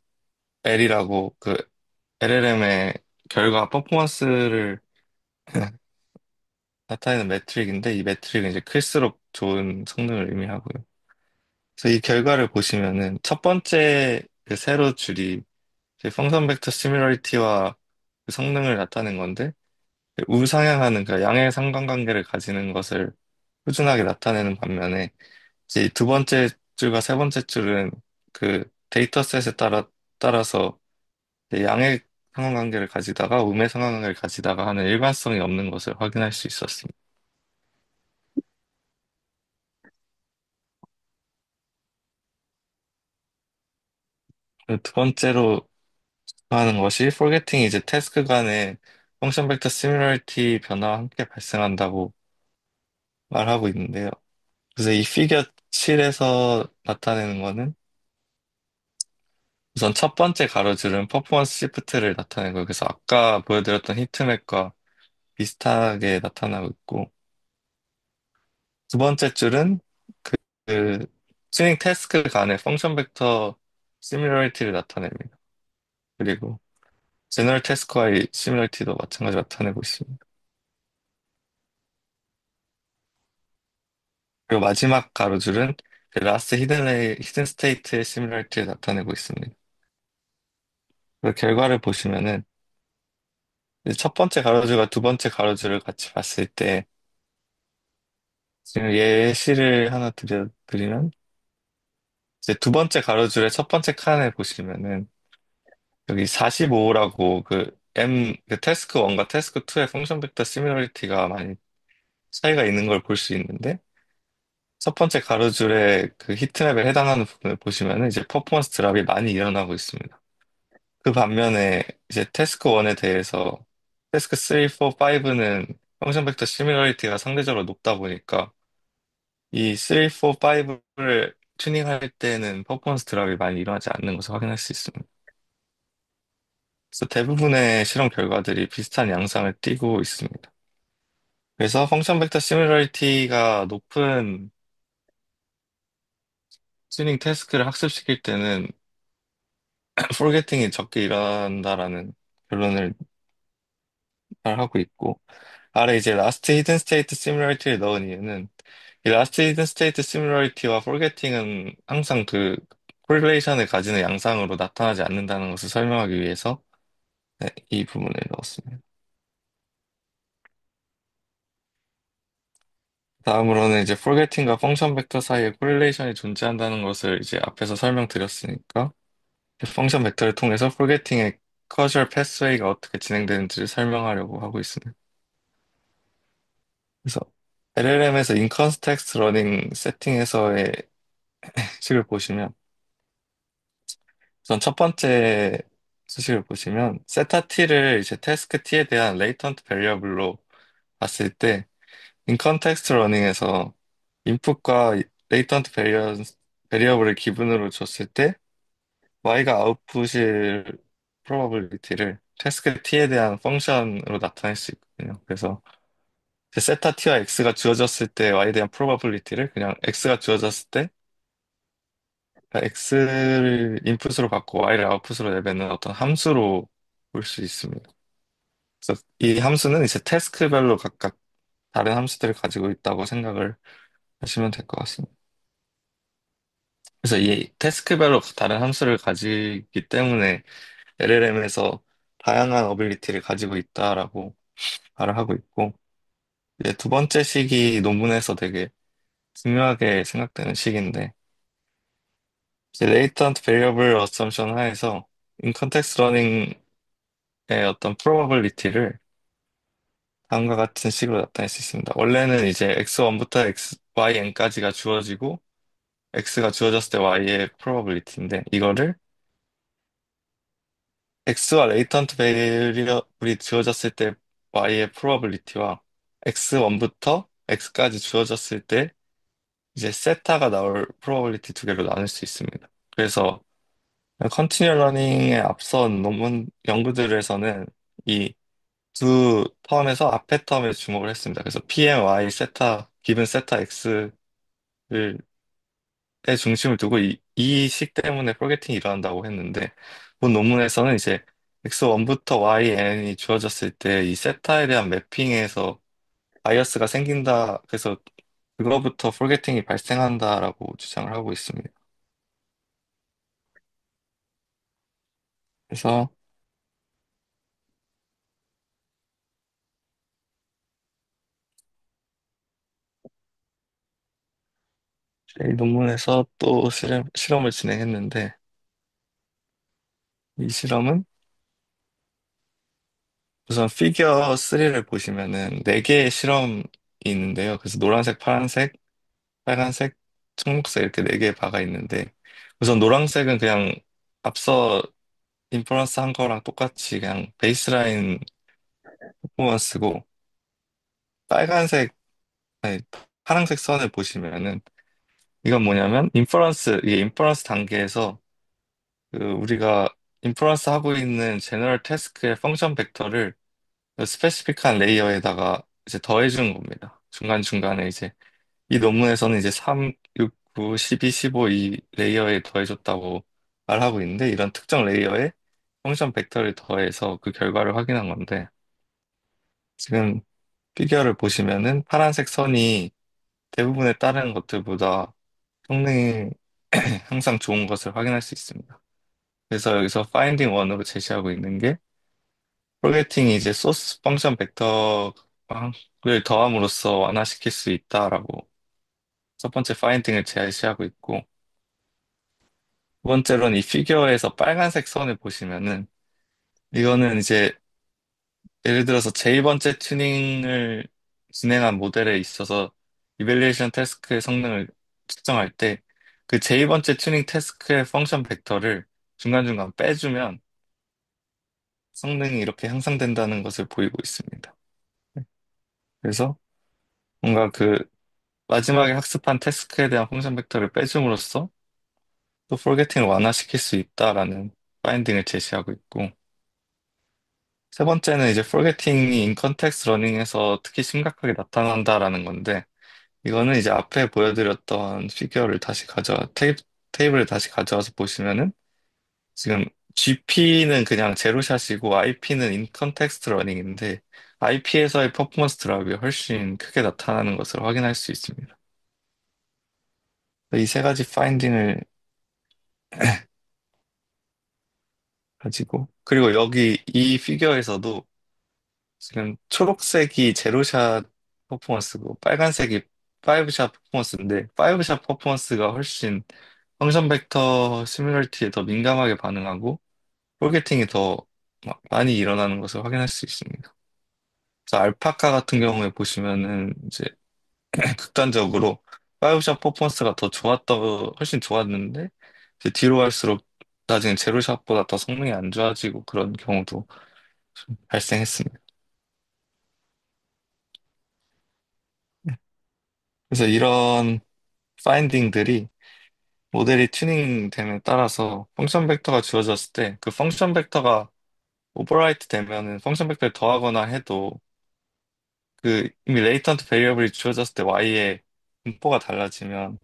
L이라고 그 LLM의 결과 퍼포먼스를 나타내는 매트릭인데 이 매트릭은 이제 클수록 좋은 성능을 의미하고요. 그래서 이 결과를 보시면은 첫 번째 그 세로 줄이 이제 펑션 벡터 시뮬러리티와 그 성능을 나타낸 건데 우상향하는 그 양의 상관관계를 가지는 것을 꾸준하게 나타내는 반면에 이제 두 번째 줄과 세 번째 줄은 그 데이터셋에 따라서 이제 양의 상관관계를 가지다가 음의 상관관계를 가지다가 하는 일관성이 없는 것을 확인할 수 있었습니다. 그리고 두 번째로 하는 것이 포게팅이 이제 태스크 간의 펑션 벡터 시뮬러리티 변화와 함께 발생한다고 말하고 있는데요. 그래서 이 피겨 7에서 나타내는 거는 우선 첫 번째 가로줄은 퍼포먼스 시프트를 나타내고 그래서 아까 보여드렸던 히트맵과 비슷하게 나타나고 있고 두 번째 줄은 그 튜닝 태스크 간의 펑션 벡터 시뮬러리티를 나타냅니다. 그리고 제너럴 태스크와의 시뮬러리티도 마찬가지로 나타내고 있습니다. 그리고 마지막 가로줄은 그 라스트 히든 스테이트의 시뮬러리티를 나타내고 있습니다. 그 결과를 보시면은 이제 첫 번째 가로줄과 두 번째 가로줄을 같이 봤을 때 지금 예시를 하나 드리면 이제 두 번째 가로줄의 첫 번째 칸에 보시면은 여기 45라고 그 태스크 1과 태스크 2의 펑션 벡터 시뮬러리티가 많이 차이가 있는 걸 볼 수 있는데 첫 번째 가로줄의 그 히트맵에 해당하는 부분을 보시면은 이제 퍼포먼스 드랍이 많이 일어나고 있습니다. 그 반면에 이제 태스크 1에 대해서 태스크 3, 4, 5는 펑션 벡터 시뮬러리티가 상대적으로 높다 보니까 이 3, 4, 5를 튜닝할 때는 퍼포먼스 드랍이 많이 일어나지 않는 것을 확인할 수 있습니다. 그래서 대부분의 실험 결과들이 비슷한 양상을 띠고 있습니다. 그래서 펑션 벡터 시뮬러리티가 높은 튜닝 태스크를 학습시킬 때는 포게팅이 적게 일어난다라는 결론을 말하고 있고 아래 이제 라스트 히든 스테이트 시뮬러리티를 넣은 이유는 이 라스트 히든 스테이트 시뮬러리티와 포게팅은 항상 그 코릴레이션을 가지는 양상으로 나타나지 않는다는 것을 설명하기 위해서 네, 이 부분을 넣었습니다. 다음으로는 이제 포게팅과 펑션 벡터 사이에 코릴레이션이 존재한다는 것을 이제 앞에서 설명드렸으니까 펑션 벡터를 통해서 포게팅의 커주얼 패스웨이가 어떻게 진행되는지를 설명하려고 하고 있습니다. 그래서 LLM에서 인컨텍스트 러닝 세팅에서의 식을 보시면 우선 첫 번째 수식을 보시면 세타 t를 이제 태스크 t에 대한 레이턴트 베리어블로 봤을 때 인컨텍스트 러닝에서 인풋과 레이턴트 베리어블을 기분으로 줬을 때 y가 아웃풋일 프로바빌리티를 태스크 t에 대한 펑션으로 나타낼 수 있거든요. 그래서 이제 세타 t와 x가 주어졌을 때 y에 대한 probability를 그냥 x가 주어졌을 때 x를 인풋으로 받고 y를 아웃풋으로 내뱉는 어떤 함수로 볼 수 있습니다. 그래서 이 함수는 이제 태스크별로 각각 다른 함수들을 가지고 있다고 생각을 하시면 될 것 같습니다. 그래서 이 태스크별로 다른 함수를 가지기 때문에 LLM에서 다양한 어빌리티를 가지고 있다라고 말을 하고 있고, 이제 두 번째 식이 논문에서 되게 중요하게 생각되는 식인데, 이제 latent variable assumption 하에서 in context learning의 어떤 probability를 다음과 같은 식으로 나타낼 수 있습니다. 원래는 이제 x1부터 yn까지가 주어지고 x가 주어졌을 때 y의 probability인데 이거를 x와 latent variable이 주어졌을 때 y의 probability와 x1부터 x까지 주어졌을 때 이제 세타가 나올 probability 두 개로 나눌 수 있습니다. 그래서 컨티뉴얼 러닝에 앞선 논문 연구들에서는 이 두 텀에서 앞에 텀에 주목을 했습니다. 그래서 PMY 세타, 기본 세타 X를 의 중심을 두고 이 식 때문에 포게팅이 일어난다고 했는데 본 논문에서는 이제 X1부터 YN이 주어졌을 때 이 세타에 대한 매핑에서 바이어스가 생긴다. 그래서 그거부터 포게팅이 발생한다라고 주장을 하고 있습니다. 그래서 이 논문에서 또 실험을 진행했는데 이 실험은 우선 피겨 3를 보시면은 4개의 실험이 있는데요. 그래서 노란색, 파란색, 빨간색, 청록색 이렇게 4개의 바가 있는데 우선 노란색은 그냥 앞서 인퍼런스 한 거랑 똑같이 그냥 베이스라인 퍼포먼스고 빨간색, 아니, 파란색 선을 보시면은 이건 뭐냐면 이게 인퍼런스 단계에서 그 우리가 인퍼런스 하고 있는 제너럴 태스크의 펑션 벡터를 스페시픽한 레이어에다가 이제 더해준 겁니다. 중간중간에 이제 이 논문에서는 이제 3, 6, 9, 12, 15 이 레이어에 더해줬다고 말하고 있는데 이런 특정 레이어에 펑션 벡터를 더해서 그 결과를 확인한 건데 지금 피겨를 보시면은 파란색 선이 대부분의 다른 것들보다 성능이 항상 좋은 것을 확인할 수 있습니다. 그래서 여기서 파인딩 1으로 제시하고 있는 게 포게팅이 이제 소스 펑션 벡터를 더함으로써 완화시킬 수 있다라고 첫 번째 파인딩을 제시하고 있고 두 번째로는 이 피겨에서 빨간색 선을 보시면은 이거는 이제 예를 들어서 제2번째 튜닝을 진행한 모델에 있어서 이밸리에이션 태스크의 성능을 측정할 때 그 제2번째 튜닝 태스크의 펑션 벡터를 중간중간 빼주면 성능이 이렇게 향상된다는 것을 보이고 있습니다. 그래서 뭔가 그 마지막에 학습한 태스크에 대한 펑션 벡터를 빼줌으로써 또 포게팅을 완화시킬 수 있다라는 파인딩을 제시하고 있고 세 번째는 이제 포게팅이 인 컨텍스트 러닝에서 특히 심각하게 나타난다라는 건데 이거는 이제 앞에 보여드렸던 피겨를 다시 테이블을 다시 가져와서 보시면은 지금 GP는 그냥 제로샷이고 IP는 인 컨텍스트 러닝인데 IP에서의 퍼포먼스 드랍이 훨씬 크게 나타나는 것을 확인할 수 있습니다. 이 세 가지 파인딩을 가지고 그리고 여기 이 피겨에서도 지금 초록색이 제로샷 퍼포먼스고 빨간색이 파이브샷 퍼포먼스인데 파이브샷 퍼포먼스가 훨씬 펑션 벡터 시뮬러리티에 더 민감하게 반응하고 포게팅이 더 많이 일어나는 것을 확인할 수 있습니다. 그래서 알파카 같은 경우에 보시면은 이제 극단적으로 파이브샷 퍼포먼스가 더 훨씬 좋았는데 이제 뒤로 갈수록 나중에 제로샷보다 더 성능이 안 좋아지고 그런 경우도 좀 발생했습니다. 그래서 이런 파인딩들이 모델이 튜닝됨에 따라서 펑션 벡터가 주어졌을 때 그 펑션 벡터가 오버라이트 되면은 펑션 벡터를 더하거나 해도 이미 레이턴트 베리어블이 주어졌을 때 Y의 분포가 달라지면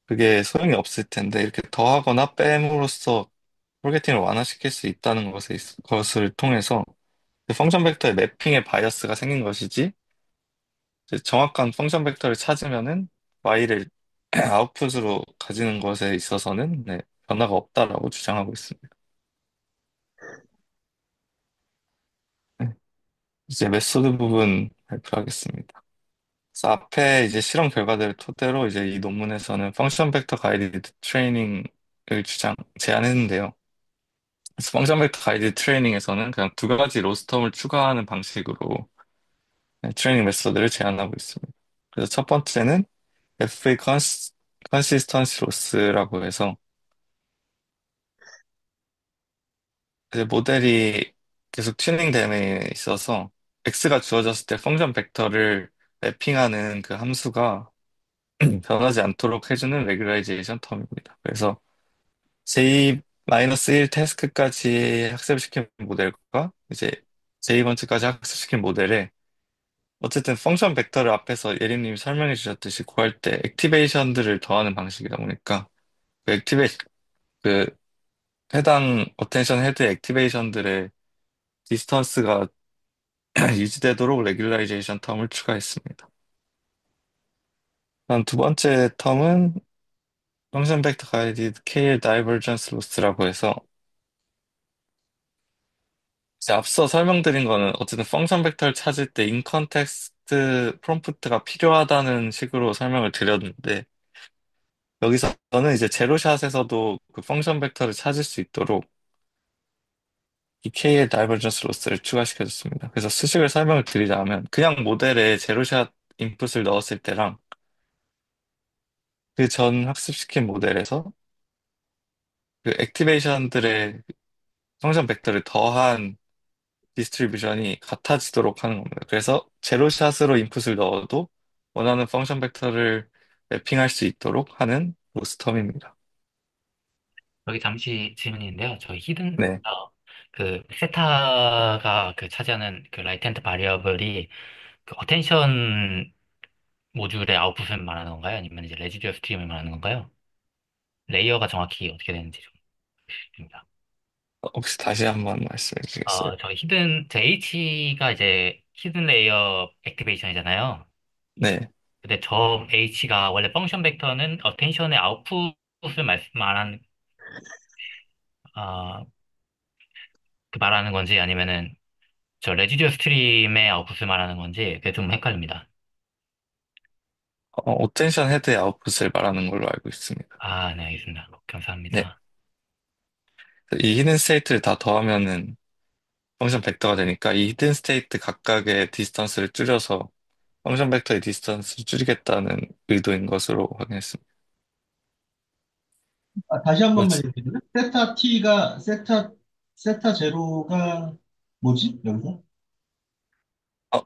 그게 소용이 없을 텐데 이렇게 더하거나 뺨으로써 타겟팅을 완화시킬 수 있다는 것을 통해서 펑션 벡터의 매핑에 바이어스가 생긴 것이지 이제 정확한 펑션 벡터를 찾으면은 Y를 아웃풋으로 가지는 것에 있어서는 네, 변화가 없다라고 주장하고 있습니다. 네, 이제 메소드 부분 발표하겠습니다. 그래서 앞에 이제 실험 결과들을 토대로 이제 이 논문에서는 펑션 벡터 가이드 트레이닝을 제안했는데요. 그래서 펑션 벡터 가이드 트레이닝에서는 그냥 두 가지 로스텀을 추가하는 방식으로 네, 트레이닝 메소드를 제안하고 있습니다. 그래서 첫 번째는 FA 컨시스턴시 로스라고 해서 이제 모델이 계속 튜닝됨에 있어서 x가 주어졌을 때 펑션 벡터를 매핑하는 그 함수가 변하지 않도록 해주는 레귤라이제이션 텀입니다. 그래서 J-1 태스크까지 학습시킨 모델과 이제 J 번째까지 학습시킨 모델에 어쨌든 펑션 벡터를 앞에서 예림님이 설명해 주셨듯이 구할 때 액티베이션들을 더하는 방식이다 보니까 그 그 해당 어텐션 헤드 액티베이션들의 디스턴스가 유지되도록 레귤라이제이션 텀을 추가했습니다. 다음 두 번째 텀은 펑션 벡터 가이디드 KL 다이버전스 로스라고 해서 이제 앞서 설명드린 거는 어쨌든 펑션 벡터를 찾을 때 인컨텍스트 프롬프트가 필요하다는 식으로 설명을 드렸는데 여기서는 이제 제로샷에서도 그 펑션 벡터를 찾을 수 있도록 이 K의 다이버전스 로스를 추가시켜줬습니다. 그래서 수식을 설명을 드리자면 그냥 모델에 제로샷 인풋을 넣었을 때랑 그 전 학습시킨 모델에서 그 액티베이션들의 펑션 벡터를 더한 디스트리뷰션이 같아지도록 하는 겁니다. 그래서 제로샷으로 인풋을 넣어도 원하는 펑션 벡터를 매핑할 수 있도록 하는 로스텀입니다. 여기 잠시 질문인데요. 저희 히든, 네. 그, 세타가 그 차지하는 그 라이텐트 바리어블이 그 어텐션 모듈의 아웃풋을 말하는 건가요? 아니면 이제 레지듀얼 스트림을 말하는 건가요? 레이어가 정확히 어떻게 되는지 좀 봅니다. 혹시 다시 한번 말씀해 주시겠어요? 저 H가 이제 히든 레이어 액티베이션이잖아요. 네. 근데 저 H가 원래 펑션 벡터는 어텐션의 아웃풋을 말하는, 어, 그 말하는 건지 아니면은 저 레지듀얼 스트림의 아웃풋을 말하는 건지 그게 좀 헷갈립니다. 오텐션 헤드의 아웃풋을 말하는 걸로 알고 있습니다. 아, 네, 알겠습니다. 네. 감사합니다. 이 히든 스테이트를 다 더하면은 펑션 벡터가 되니까 이 히든 스테이트 각각의 디스턴스를 줄여서 펑션 벡터의 디스턴스를 줄이겠다는 의도인 것으로 확인했습니다. 다시 한 번만 그렇지. 얘기해주세요. 세타 T가, 세타 제로가 뭐지? 여기서?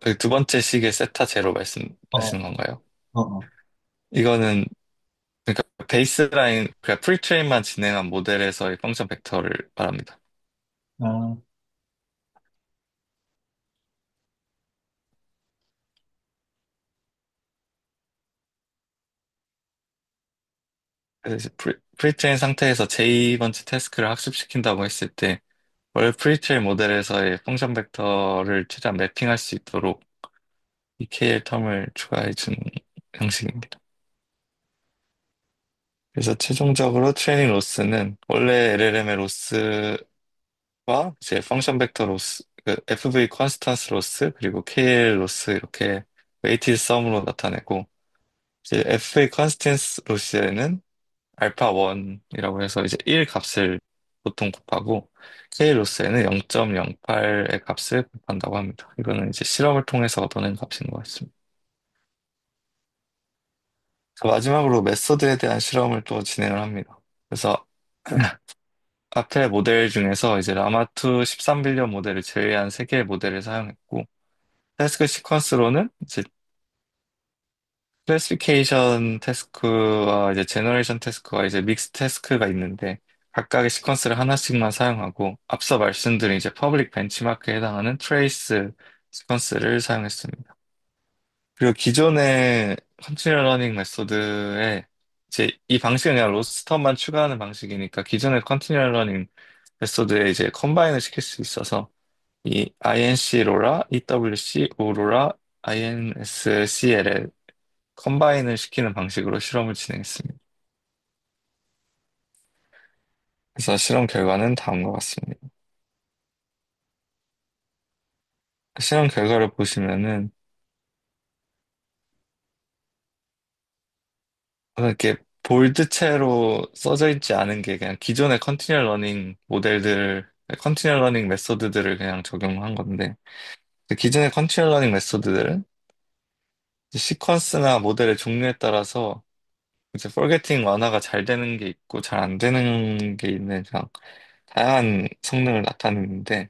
그두 번째 식의 세타 제로 어, 말씀하시는 건가요? 어. 이거는 그러니까 베이스라인, 그러니까 프리트레인만 진행한 모델에서의 펑션 벡터를 말합니다. 아, 그래서 이제 프리트레인 상태에서 J번째 태스크를 학습시킨다고 했을 때 원래 프리트레인 모델에서의 펑션 벡터를 최대한 매핑할 수 있도록 이 KL 텀을 추가해 준 형식입니다. 그래서 최종적으로 트레이닝 로스는 원래 LLM의 로스와 이제 펑션 벡터 로스, 그 FV 컨스턴스 로스 그리고 KL 로스 이렇게 웨이티드 썸으로 나타내고 이제 FV 컨스턴스 로스에는 알파 1이라고 해서 이제 1 값을 보통 곱하고 K 로스에는 0.08의 값을 곱한다고 합니다. 이거는 이제 실험을 통해서 얻어낸 값인 것 같습니다. 마지막으로 메소드에 대한 실험을 또 진행을 합니다. 그래서 앞에 모델 중에서 이제 라마2 13빌리언 모델을 제외한 3개의 모델을 사용했고 태스크 시퀀스로는 이제 클래시피케이션 태스크와 이제 제너레이션 태스크와 이제 믹스 태스크가 있는데 각각의 시퀀스를 하나씩만 사용하고 앞서 말씀드린 이제 퍼블릭 벤치마크에 해당하는 트레이스 시퀀스를 사용했습니다. 그리고 기존의 컨티뉴얼 러닝 메소드에 이제 이 방식은 그냥 로스터만 추가하는 방식이니까 기존의 컨티뉴얼 러닝 메소드에 이제 컴바인을 시킬 수 있어서 이 INC 로라, EWC 오로라, INSCL에 컴바인을 시키는 방식으로 실험을 진행했습니다. 그래서 실험 결과는 다음과 같습니다. 실험 결과를 보시면은 이렇게 볼드체로 써져 있지 않은 게 그냥 기존의 컨티뉴얼 러닝 모델들, 컨티뉴얼 러닝 메소드들을 그냥 적용한 건데 그 기존의 컨티뉴얼 러닝 메소드들은 이제 시퀀스나 모델의 종류에 따라서 이제 포게팅 완화가 잘 되는 게 있고 잘 안 되는 게 있는 그냥 다양한 성능을 나타내는데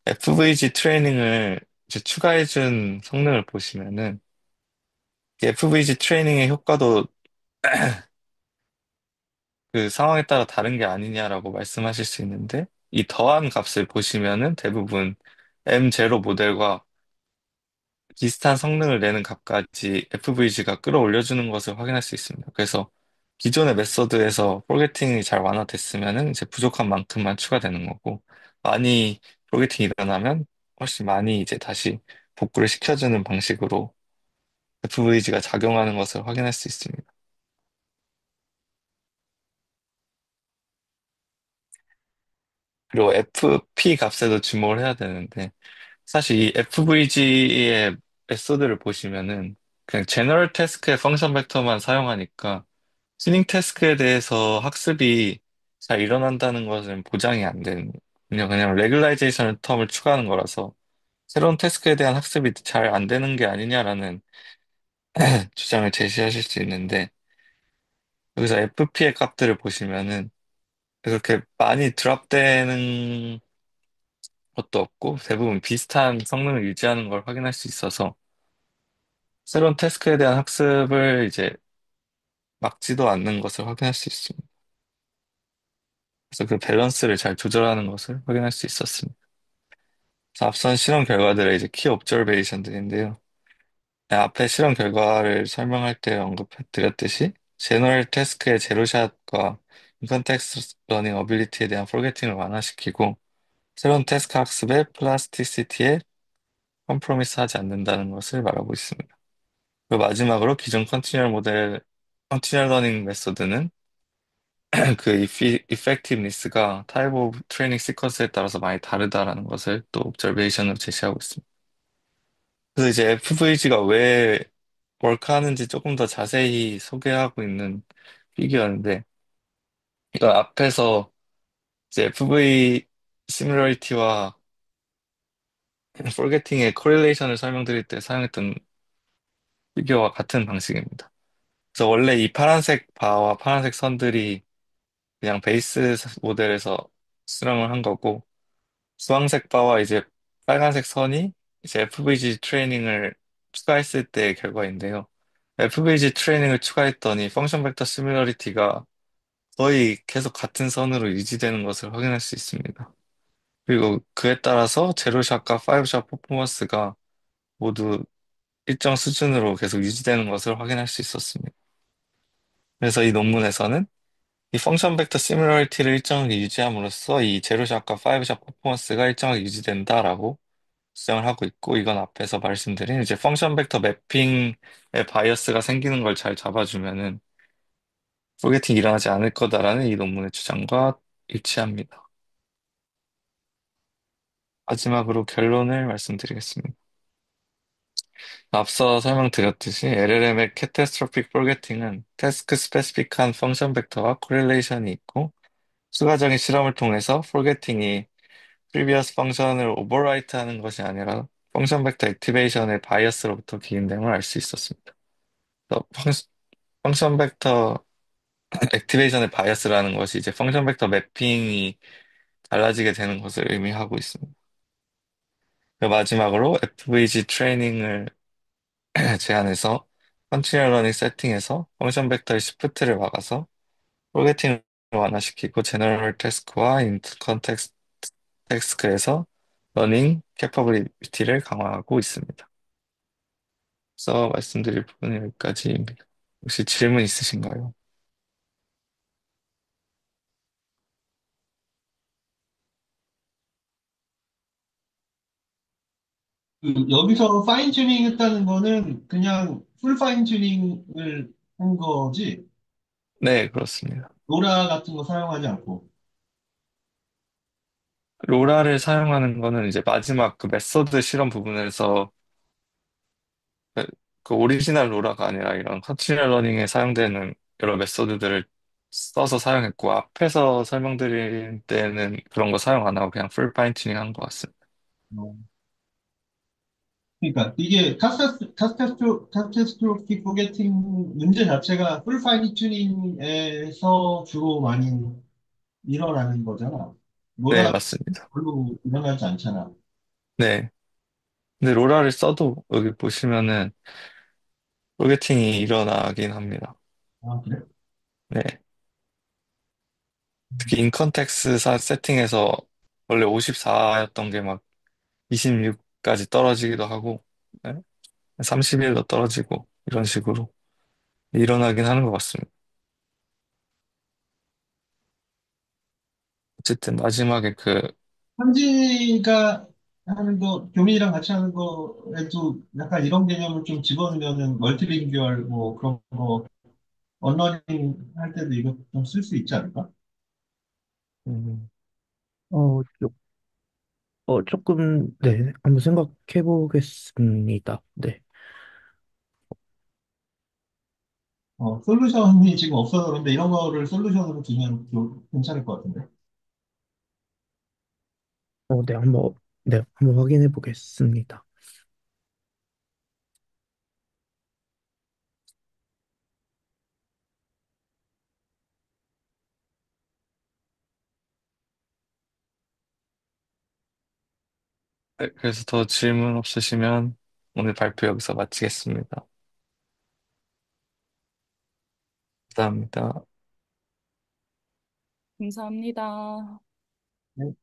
FVG 트레이닝을 이제 추가해준 성능을 보시면은 이 FVG 트레이닝의 효과도 그 상황에 따라 다른 게 아니냐라고 말씀하실 수 있는데 이 더한 값을 보시면은 대부분 M0 모델과 비슷한 성능을 내는 값까지 FVG가 끌어올려주는 것을 확인할 수 있습니다. 그래서 기존의 메소드에서 포게팅이 잘 완화됐으면은 이제 부족한 만큼만 추가되는 거고 많이 포게팅이 일어나면 훨씬 많이 이제 다시 복구를 시켜주는 방식으로 FVG가 작용하는 것을 확인할 수 있습니다. 그리고 FP 값에도 주목을 해야 되는데 사실 이 FVG의 메소드를 보시면은 그냥 제너럴 태스크의 펑션 벡터만 사용하니까 스닝 태스크에 대해서 학습이 잘 일어난다는 것은 보장이 안 되는 그냥 레귤라이제이션 텀을 추가하는 거라서 새로운 태스크에 대한 학습이 잘 안 되는 게 아니냐라는 주장을 제시하실 수 있는데 여기서 FP의 값들을 보시면은 그렇게 많이 드랍되는 것도 없고 대부분 비슷한 성능을 유지하는 걸 확인할 수 있어서 새로운 태스크에 대한 학습을 이제 막지도 않는 것을 확인할 수 있습니다. 그래서 그 밸런스를 잘 조절하는 것을 확인할 수 있었습니다. 그래서 앞선 실험 결과들의 이제 키 옵저베이션들인데요. 앞에 실험 결과를 설명할 때 언급드렸듯이 제너럴 태스크의 제로샷과 인컨텍스트 러닝 어빌리티에 대한 포게팅을 완화시키고 새로운 태스크 학습의 플라스티시티에 컴프로미스 하지 않는다는 것을 말하고 있습니다. 그리고 마지막으로 기존 컨티뉴얼 러닝 메소드는 그 이펙티브니스가 타입 오브 트레이닝 시퀀스에 따라서 많이 다르다라는 것을 또 옵저베이션으로 제시하고 있습니다. 그래서 이제 FVG가 왜 월크하는지 조금 더 자세히 소개하고 있는 피규어인데 이건 앞에서 이제 FV 시뮬러리티와 포게팅의 코릴레이션을 설명드릴 때 사용했던 피규어와 같은 방식입니다. 그래서 원래 이 파란색 바와 파란색 선들이 그냥 베이스 모델에서 수정을 한 거고 주황색 바와 이제 빨간색 선이 이제 FVG 트레이닝을 추가했을 때의 결과인데요. FVG 트레이닝을 추가했더니 펑션 벡터 시뮬러리티가 거의 계속 같은 선으로 유지되는 것을 확인할 수 있습니다. 그리고 그에 따라서 제로샷과 파이브샷 퍼포먼스가 모두 일정 수준으로 계속 유지되는 것을 확인할 수 있었습니다. 그래서 이 논문에서는 이 펑션 벡터 시뮬러리티를 일정하게 유지함으로써 이 제로샷과 파이브샷 퍼포먼스가 일정하게 유지된다라고 주장을 하고 있고 이건 앞에서 말씀드린 이제 펑션 벡터 매핑의 바이어스가 생기는 걸 잘 잡아주면은 포게팅이 일어나지 않을 거다라는 이 논문의 주장과 일치합니다. 마지막으로 결론을 말씀드리겠습니다. 앞서 설명드렸듯이 LLM의 캐타스트로픽 포게팅은 태스크 스페시픽한 펑션 벡터와 코릴레이션이 있고 추가적인 실험을 통해서 포게팅이 previous 펑션을 오버라이트하는 것이 아니라 펑션 벡터 액티베이션의 바이어스로부터 기인됨을 알 수 있었습니다. 그래서 펑션 벡터 액티베이션의 바이어스라는 것이 이제 펑션 벡터 매핑이 달라지게 되는 것을 의미하고 있습니다. 그리고 마지막으로 FVG 트레이닝을 제한해서 컨티뉴얼 러닝 세팅에서 펑션 벡터의 시프트를 막아서 포게팅을 완화시키고 제너럴 태스크와 인트 컨텍스트 태스크에서 러닝 캐퍼빌리티를 강화하고 있습니다. 그래서 말씀드릴 부분은 여기까지입니다. 혹시 질문 있으신가요? 여기서 파인 튜닝 했다는 거는 그냥 풀 파인 튜닝을 한 거지? 네, 그렇습니다. 로라 같은 거 사용하지 않고. 로라를 사용하는 거는 이제 마지막 그 메소드 실험 부분에서 그, 그 오리지널 로라가 아니라 이런 컨티뉴얼 러닝에 사용되는 여러 메소드들을 써서 사용했고 앞에서 설명드릴 때는 그런 거 사용 안 하고 그냥 풀 파인 튜닝 한 것 같습니다. 어. 그러니까 이게 카타스트로픽 포게팅 문제 자체가 풀 파인 튜닝에서 주로 많이 일어나는 거잖아. 네, 로라 맞습니다. 별로 일어나지 않잖아. 네. 근데 로라를 써도 여기 보시면은 소개팅이 일어나긴 합니다. 아, 그래? 네. 특히 인컨텍스 세팅에서 원래 54였던 게 막 26까지 떨어지기도 하고, 네? 31로 떨어지고, 이런 식으로 일어나긴 하는 것 같습니다. 어쨌든 마지막에 현지가 하는 거, 교민이랑 같이 하는 거에도 약간 이런 개념을 좀 집어넣으면은 멀티링규얼 뭐 그런 거 언러닝 할 때도 이거 좀 쓸 수 있지 않을까? 음, 어, 조금, 네, 한번 생각해 보겠습니다. 네. 솔루션이 지금 없어서 그런데 이런 거를 솔루션으로 두면 괜찮을 것 같은데. 네, 한번 확인해 보겠습니다. 네, 그래서 더 질문 없으시면 오늘 발표 여기서 마치겠습니다. 감사합니다. 감사합니다. 네.